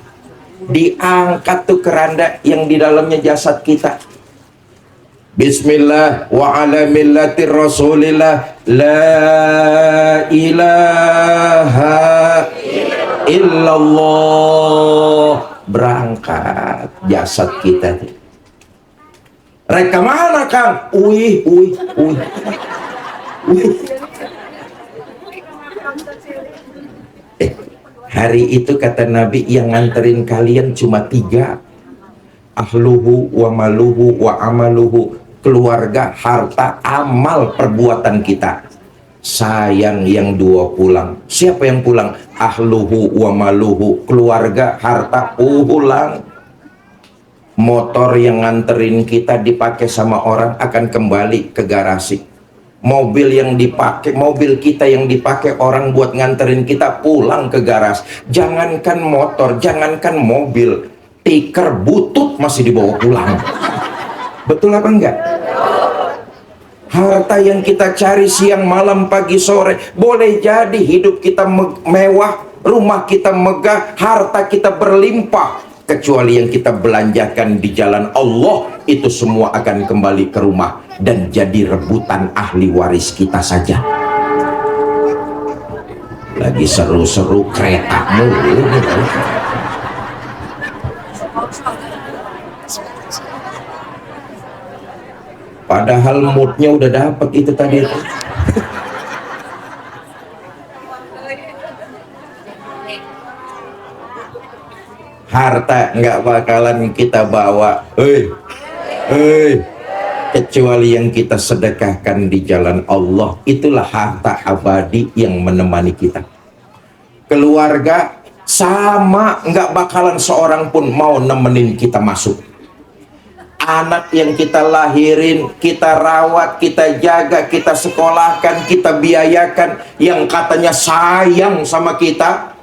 diangkat tuh keranda yang di dalamnya jasad kita. Bismillah wa ala millati rasulillah, la ilaha illallah. Berangkat jasad kita. Reka mana Kang? Uih. Hari itu kata Nabi, yang nganterin kalian cuma 3. Ahluhu wa maluhu wa amaluhu. Keluarga, harta, amal perbuatan kita. Sayang yang 2 pulang. Siapa yang pulang? Ahluhu wa maluhu. Keluarga, harta, pulang. Motor yang nganterin kita dipakai sama orang akan kembali ke garasi. Mobil yang dipakai, mobil kita yang dipakai orang buat nganterin kita pulang ke garasi. Jangankan motor, jangankan mobil, tikar butut masih dibawa pulang. Betul apa enggak? Harta yang kita cari siang, malam, pagi, sore, boleh jadi hidup kita mewah, rumah kita megah, harta kita berlimpah. Kecuali yang kita belanjakan di jalan Allah, itu semua akan kembali ke rumah dan jadi rebutan ahli waris kita saja. Lagi seru-seru kereta mulu. Padahal moodnya udah dapet itu tadi. Harta nggak bakalan kita bawa, kecuali yang kita sedekahkan di jalan Allah. Itulah harta abadi yang menemani kita. Keluarga sama, nggak bakalan seorang pun mau nemenin kita masuk. Anak yang kita lahirin, kita rawat, kita jaga, kita sekolahkan, kita biayakan, yang katanya sayang sama kita,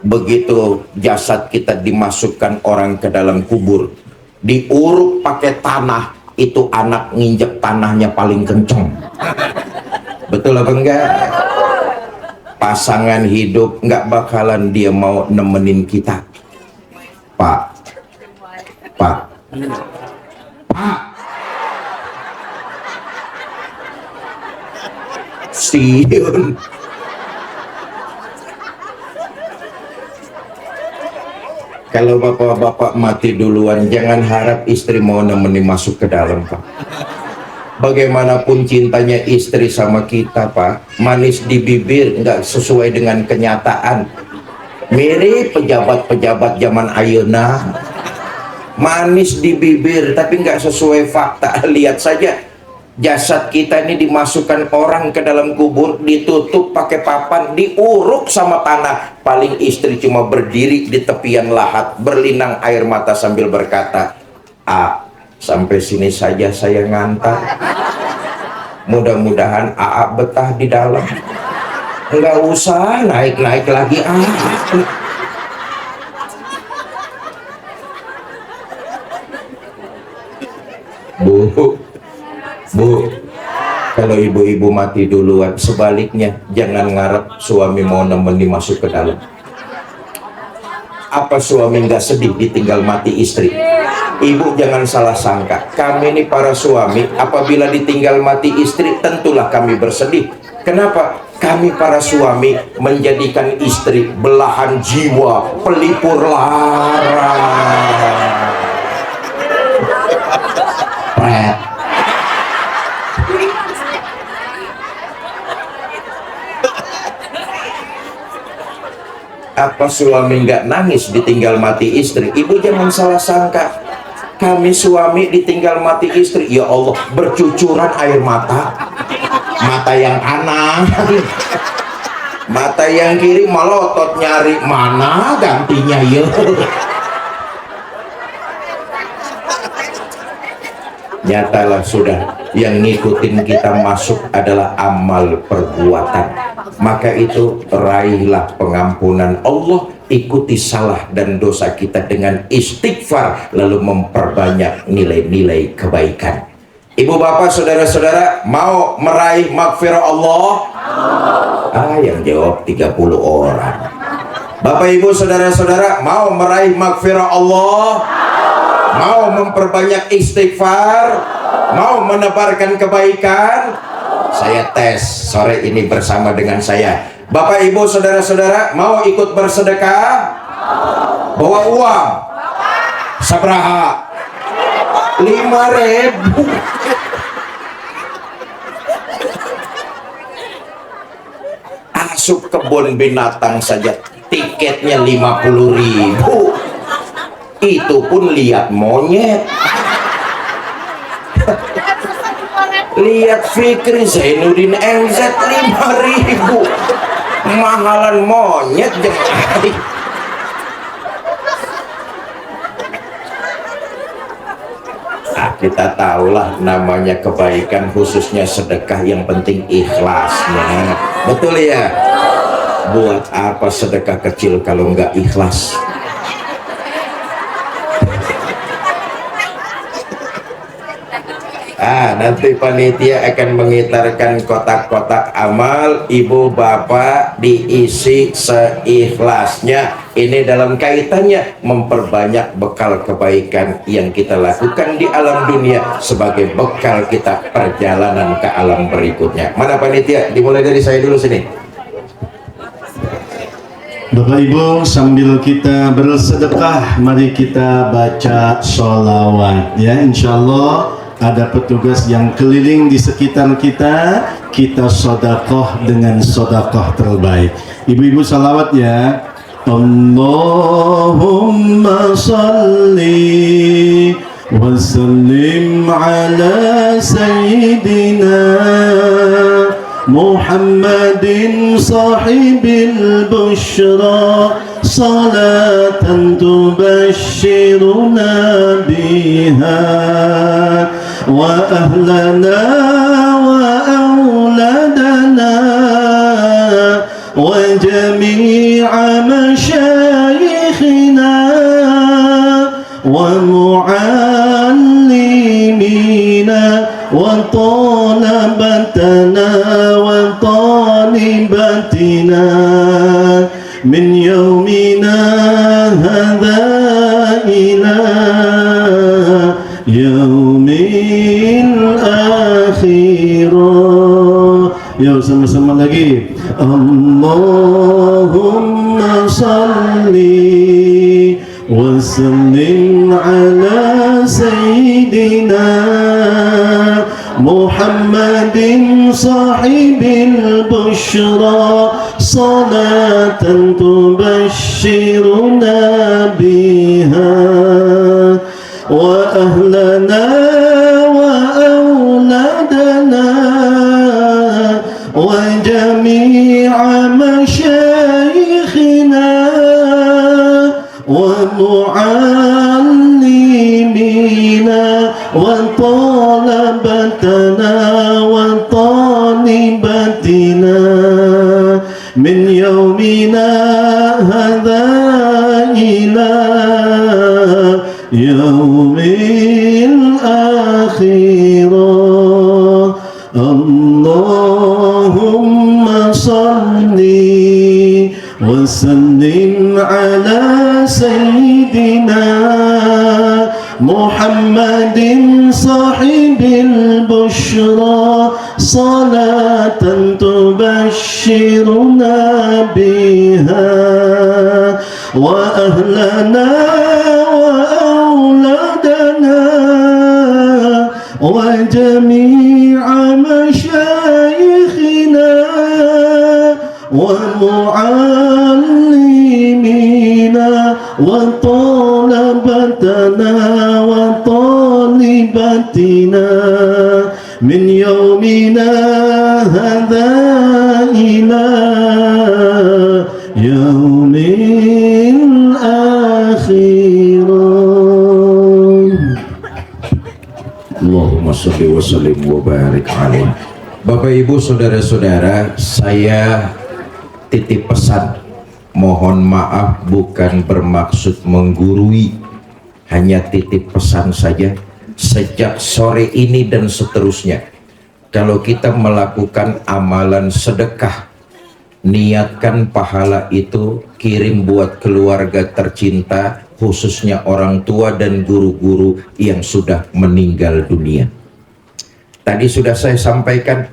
begitu jasad kita dimasukkan orang ke dalam kubur, diuruk pakai tanah, itu anak nginjek tanahnya paling kenceng. Betul apa enggak? Pasangan hidup nggak bakalan dia mau nemenin kita. Pak, Siun. Kalau bapak-bapak mati duluan, jangan harap istri mau nemenin masuk ke dalam, Pak. Bagaimanapun cintanya istri sama kita, Pak, manis di bibir nggak sesuai dengan kenyataan. Mirip pejabat-pejabat zaman ayeuna, manis di bibir tapi nggak sesuai fakta. Lihat saja, jasad kita ini dimasukkan orang ke dalam kubur, ditutup pakai papan, diuruk sama tanah. Paling istri cuma berdiri di tepian lahat, berlinang air mata sambil berkata, sampai sini saja saya ngantar. Mudah-mudahan betah di dalam. Nggak usah naik-naik lagi. Bu, kalau ibu-ibu mati duluan, sebaliknya jangan ngarep suami mau nemenin masuk ke dalam. Apa suami nggak sedih ditinggal mati istri? Ibu jangan salah sangka, kami ini para suami apabila ditinggal mati istri tentulah kami bersedih. Kenapa? Kami para suami menjadikan istri belahan jiwa, pelipur lara. Apa suami nggak nangis ditinggal mati istri? Ibu jangan salah sangka, kami suami ditinggal mati istri, ya Allah, bercucuran air mata. Mata yang kanan, mata yang kiri melotot nyari mana gantinya ya. Nyatalah sudah, yang ngikutin kita masuk adalah amal perbuatan. Maka itu raihlah pengampunan Allah, ikuti salah dan dosa kita dengan istighfar, lalu memperbanyak nilai-nilai kebaikan. Ibu bapak saudara-saudara mau meraih maghfirah Allah? Yang jawab 30 orang. Bapak ibu saudara-saudara mau meraih maghfirah Allah? Mau memperbanyak istighfar? Mau menebarkan kebaikan? Saya tes sore ini bersama dengan saya. Bapak ibu saudara-saudara mau ikut bersedekah? Bawa uang sabaraha? 5.000. Masuk kebun binatang saja tiketnya 50.000. Itu pun lihat monyet. Lihat Fikri Zainuddin MZ 5.000. Mahalan monyet. Kita tahulah namanya kebaikan, khususnya sedekah, yang penting ikhlasnya. Betul ya? Buat apa sedekah kecil kalau nggak ikhlas? Nanti panitia akan mengitarkan kotak-kotak amal, ibu bapak diisi seikhlasnya. Ini dalam kaitannya memperbanyak bekal kebaikan yang kita lakukan di alam dunia sebagai bekal kita perjalanan ke alam berikutnya. Mana panitia? Dimulai dari saya dulu sini. Bapak Ibu, sambil kita bersedekah, mari kita baca sholawat ya. Insya Allah ada petugas yang keliling di sekitar kita, kita sodakoh dengan sodakoh terbaik. Ibu-ibu salawat ya. Allahumma salli wa sallim ala sayyidina Muhammadin sahibil bushra salatan tubashshiruna biha wa ahlana wa awladana wa jami'a masyayikhina wa muallimina wa talabatana wa talibatina min yaumina hadha ila yaumil akhirah. Yuk sama-sama lagi. Allahumma salli wa sallim ala sayyidina Muhammadin sahibil bushra salatan tubashshiruna biha wa ahlana wa awladana wa jami'a masyayikhina wa muallimina wa talabatana wa talibatina min yaumina hadha ila yaumil akhirah. Allahumma salli wa sallim ala sayyidina Muhammadin sahibil bushra salatan tubashshiruna biha wa ahlana wa awladana wa jami'a masyayikhina wa muallimina wa talabatana wa talibatina min yaumina hadha ila yaumil akhirah. Allahumma sholli wa sallim wa barik alaih. Bapak Ibu saudara-saudara, saya titip pesan, mohon maaf bukan bermaksud menggurui, hanya titip pesan saja. Sejak sore ini dan seterusnya, kalau kita melakukan amalan sedekah, niatkan pahala itu kirim buat keluarga tercinta, khususnya orang tua dan guru-guru yang sudah meninggal dunia. Tadi sudah saya sampaikan,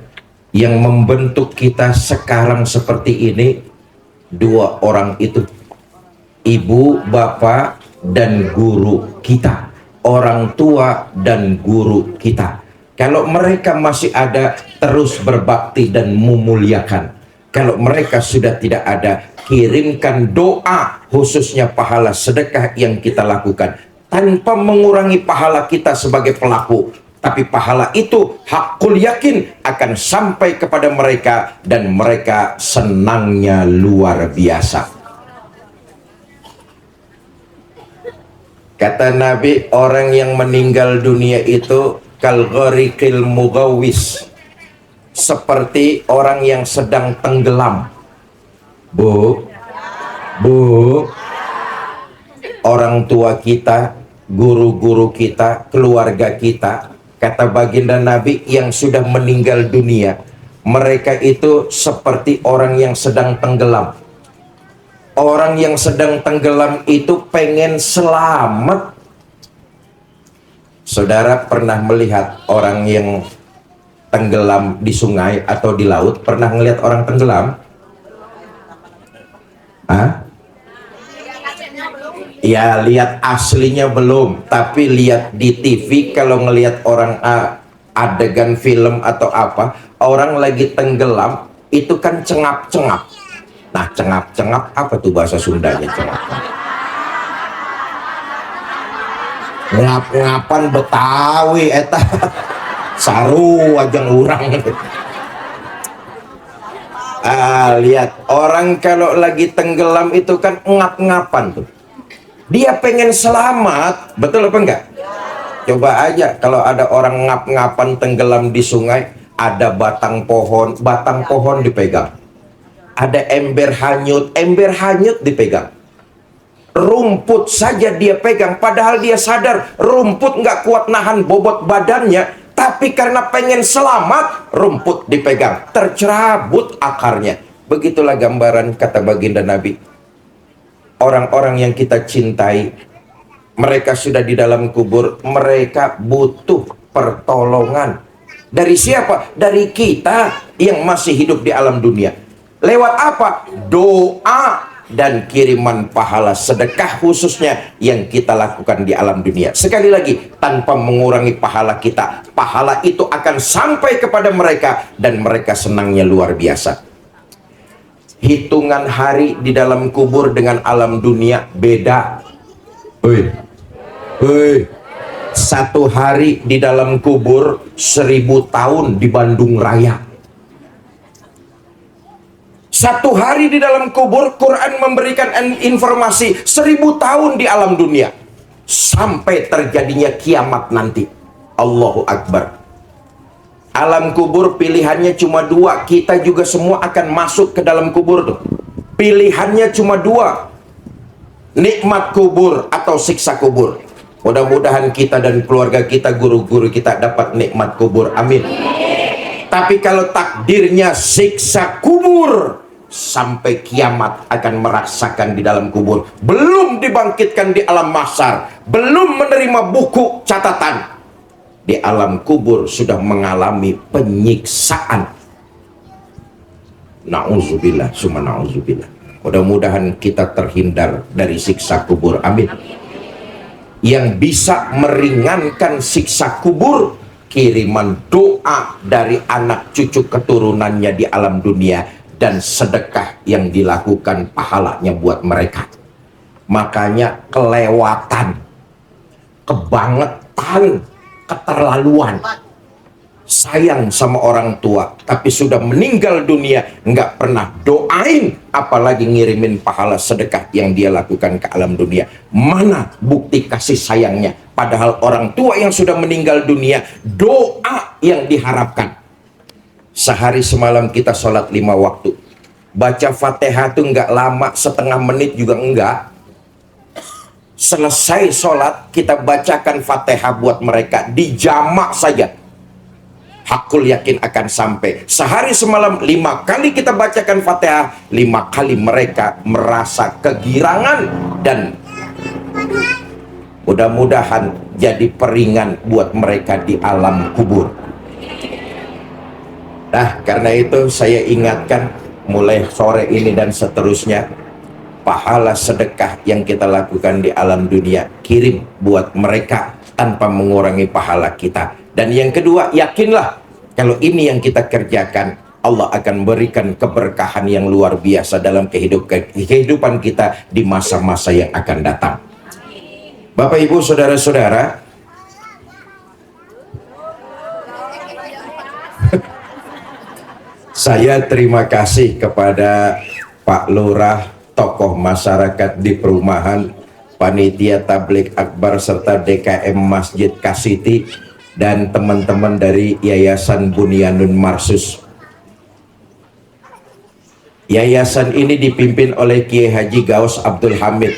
yang membentuk kita sekarang seperti ini dua orang itu, ibu, bapak, dan guru kita, orang tua dan guru kita. Kalau mereka masih ada, terus berbakti dan memuliakan. Kalau mereka sudah tidak ada, kirimkan doa, khususnya pahala sedekah yang kita lakukan, tanpa mengurangi pahala kita sebagai pelaku. Tapi pahala itu hakul yakin akan sampai kepada mereka, dan mereka senangnya luar biasa. Kata Nabi, orang yang meninggal dunia itu kal ghariqil mughawis, seperti orang yang sedang tenggelam. Bu, orang tua kita, guru-guru kita, keluarga kita, kata baginda Nabi yang sudah meninggal dunia, mereka itu seperti orang yang sedang tenggelam. Orang yang sedang tenggelam itu pengen selamat. Saudara pernah melihat orang yang tenggelam di sungai atau di laut? Pernah ngelihat orang tenggelam? Hah? Ya, lihat aslinya belum, tapi lihat di TV. Kalau ngelihat orang adegan film atau apa, orang lagi tenggelam itu kan cengap-cengap. Nah, cengap-cengap apa tuh bahasa Sundanya cengap? Ngap-ngapan Betawi eta. Saru ajang urang. Lihat orang kalau lagi tenggelam itu kan ngap-ngapan tuh. Dia pengen selamat, betul apa enggak? Coba aja kalau ada orang ngap-ngapan tenggelam di sungai, ada batang pohon dipegang. Ada ember hanyut dipegang. Rumput saja dia pegang, padahal dia sadar rumput nggak kuat nahan bobot badannya. Tapi karena pengen selamat, rumput dipegang, tercerabut akarnya. Begitulah gambaran kata baginda Nabi. Orang-orang yang kita cintai, mereka sudah di dalam kubur, mereka butuh pertolongan. Dari siapa? Dari kita yang masih hidup di alam dunia. Lewat apa? Doa dan kiriman pahala sedekah khususnya yang kita lakukan di alam dunia. Sekali lagi, tanpa mengurangi pahala kita, pahala itu akan sampai kepada mereka dan mereka senangnya luar biasa. Hitungan hari di dalam kubur dengan alam dunia beda. Satu hari di dalam kubur 1000 tahun di Bandung Raya. Satu hari di dalam kubur, Quran memberikan informasi 1000 tahun di alam dunia. Sampai terjadinya kiamat nanti. Allahu Akbar. Alam kubur pilihannya cuma 2. Kita juga semua akan masuk ke dalam kubur tuh. Pilihannya cuma 2. Nikmat kubur atau siksa kubur. Mudah-mudahan kita dan keluarga kita, guru-guru kita dapat nikmat kubur. Amin. Tapi kalau takdirnya siksa kubur, sampai kiamat akan merasakan di dalam kubur, belum dibangkitkan di alam mahsyar, belum menerima buku catatan, di alam kubur sudah mengalami penyiksaan. Na'udzubillah, summa na'udzubillah. Mudah-mudahan kita terhindar dari siksa kubur. Amin. Yang bisa meringankan siksa kubur, kiriman doa dari anak cucu keturunannya di alam dunia dan sedekah yang dilakukan pahalanya buat mereka. Makanya kelewatan, kebangetan, keterlaluan, sayang sama orang tua tapi sudah meninggal dunia nggak pernah doain, apalagi ngirimin pahala sedekah yang dia lakukan ke alam dunia. Mana bukti kasih sayangnya? Padahal orang tua yang sudah meninggal dunia, doa yang diharapkan. Sehari semalam kita sholat 5 waktu. Baca Fatihah tuh nggak lama, setengah menit juga enggak. Selesai sholat, kita bacakan Fatihah buat mereka. Dijamak saja. Hakul yakin akan sampai. Sehari semalam 5 kali kita bacakan Fatihah. 5 kali mereka merasa kegirangan. Dan mudah-mudahan jadi peringan buat mereka di alam kubur. Nah, karena itu saya ingatkan mulai sore ini dan seterusnya, pahala sedekah yang kita lakukan di alam dunia, kirim buat mereka tanpa mengurangi pahala kita. Dan yang kedua, yakinlah kalau ini yang kita kerjakan, Allah akan berikan keberkahan yang luar biasa dalam kehidupan kita di masa-masa yang akan datang. Bapak, Ibu, saudara-saudara, saya terima kasih kepada Pak Lurah, tokoh masyarakat di perumahan, panitia tabligh akbar serta DKM Masjid Kasiti, dan teman-teman dari Yayasan Bunyanun Marsus. Yayasan ini dipimpin oleh Kiai Haji Gaus Abdul Hamid.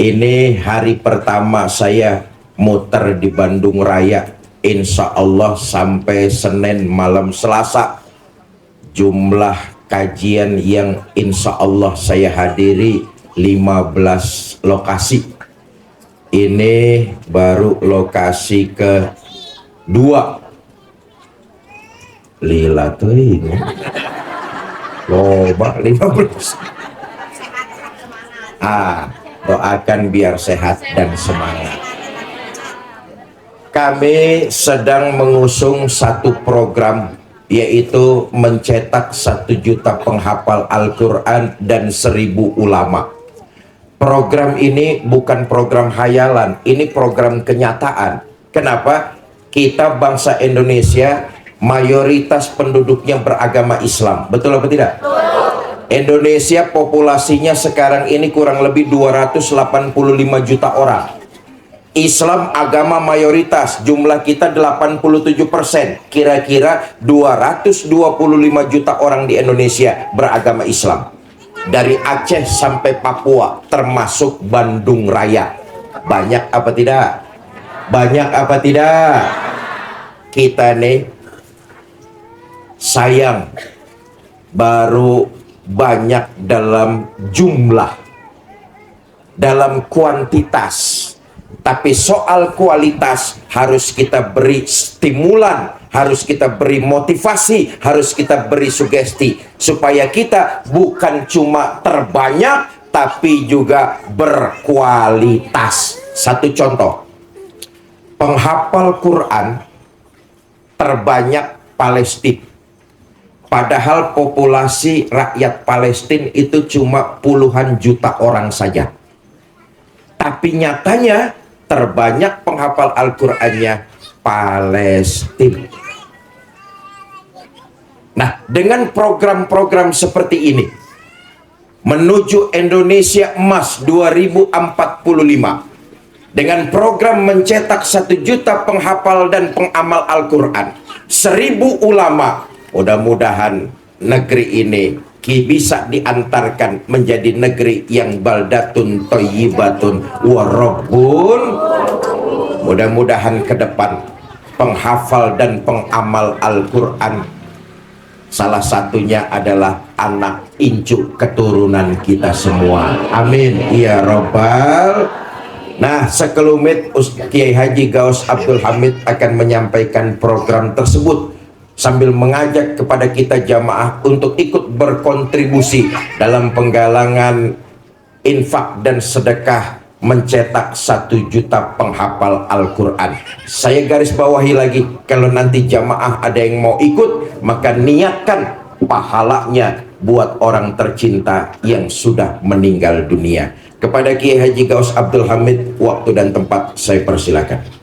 Ini hari pertama saya muter di Bandung Raya. Insya Allah sampai Senin malam Selasa, jumlah kajian yang insya Allah saya hadiri 15 lokasi. Ini baru lokasi kedua. Lila tuh ini loba 15. Doakan biar sehat dan semangat. Kami sedang mengusung satu program yaitu mencetak 1 juta penghafal Al-Quran dan 1000 ulama. Program ini bukan program hayalan, ini program kenyataan. Kenapa? Kita bangsa Indonesia mayoritas penduduknya beragama Islam, betul apa tidak? Indonesia populasinya sekarang ini kurang lebih 285 juta orang. Islam agama mayoritas, jumlah kita 87%. Kira-kira 225 juta orang di Indonesia beragama Islam. Dari Aceh sampai Papua, termasuk Bandung Raya. Banyak apa tidak? Banyak apa tidak? Kita nih sayang baru banyak dalam jumlah, dalam kuantitas, tapi soal kualitas harus kita beri stimulan, harus kita beri motivasi, harus kita beri sugesti, supaya kita bukan cuma terbanyak tapi juga berkualitas. Satu contoh, penghafal Quran terbanyak Palestina. Padahal populasi rakyat Palestina itu cuma puluhan juta orang saja. Tapi nyatanya terbanyak penghafal Al-Qur'annya Palestina. Nah, dengan program-program seperti ini, menuju Indonesia Emas 2045, dengan program mencetak 1 juta penghafal dan pengamal Al-Quran, 1000 ulama, mudah-mudahan negeri ini bisa diantarkan menjadi negeri yang baldatun thayyibatun warabbun. Mudah-mudahan ke depan penghafal dan pengamal Al-Quran salah satunya adalah anak incu keturunan kita semua. Amin ya robbal. Nah, sekelumit Kiai Haji Gaus Abdul Hamid akan menyampaikan program tersebut sambil mengajak kepada kita jamaah untuk ikut berkontribusi dalam penggalangan infak dan sedekah mencetak 1 juta penghafal Al-Quran. Saya garis bawahi lagi, kalau nanti jamaah ada yang mau ikut, maka niatkan pahalanya buat orang tercinta yang sudah meninggal dunia. Kepada Kiai Haji Gaus Abdul Hamid, waktu dan tempat saya persilakan.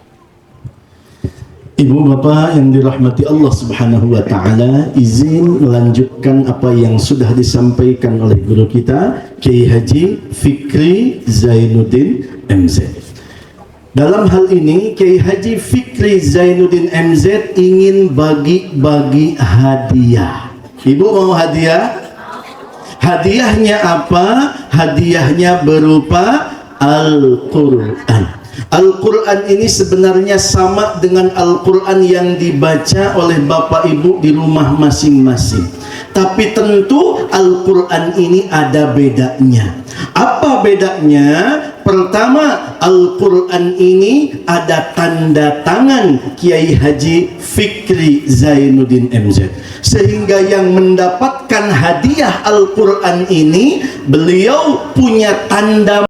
Ibu bapak yang dirahmati Allah subhanahu wa ta'ala, izin melanjutkan apa yang sudah disampaikan oleh guru kita Kiai Haji Fikri Zainuddin MZ. Dalam hal ini Kiai Haji Fikri Zainuddin MZ ingin bagi-bagi hadiah. Ibu mau hadiah? Hadiahnya apa? Hadiahnya berupa Al-Quran. Al-Quran ini sebenarnya sama dengan Al-Quran yang dibaca oleh bapak ibu di rumah masing-masing. Tapi tentu Al-Quran ini ada bedanya. Apa bedanya? Pertama, Al-Quran ini ada tanda tangan Kiai Haji Fikri Zainuddin MZ. Sehingga yang mendapatkan hadiah Al-Quran ini, beliau punya tanda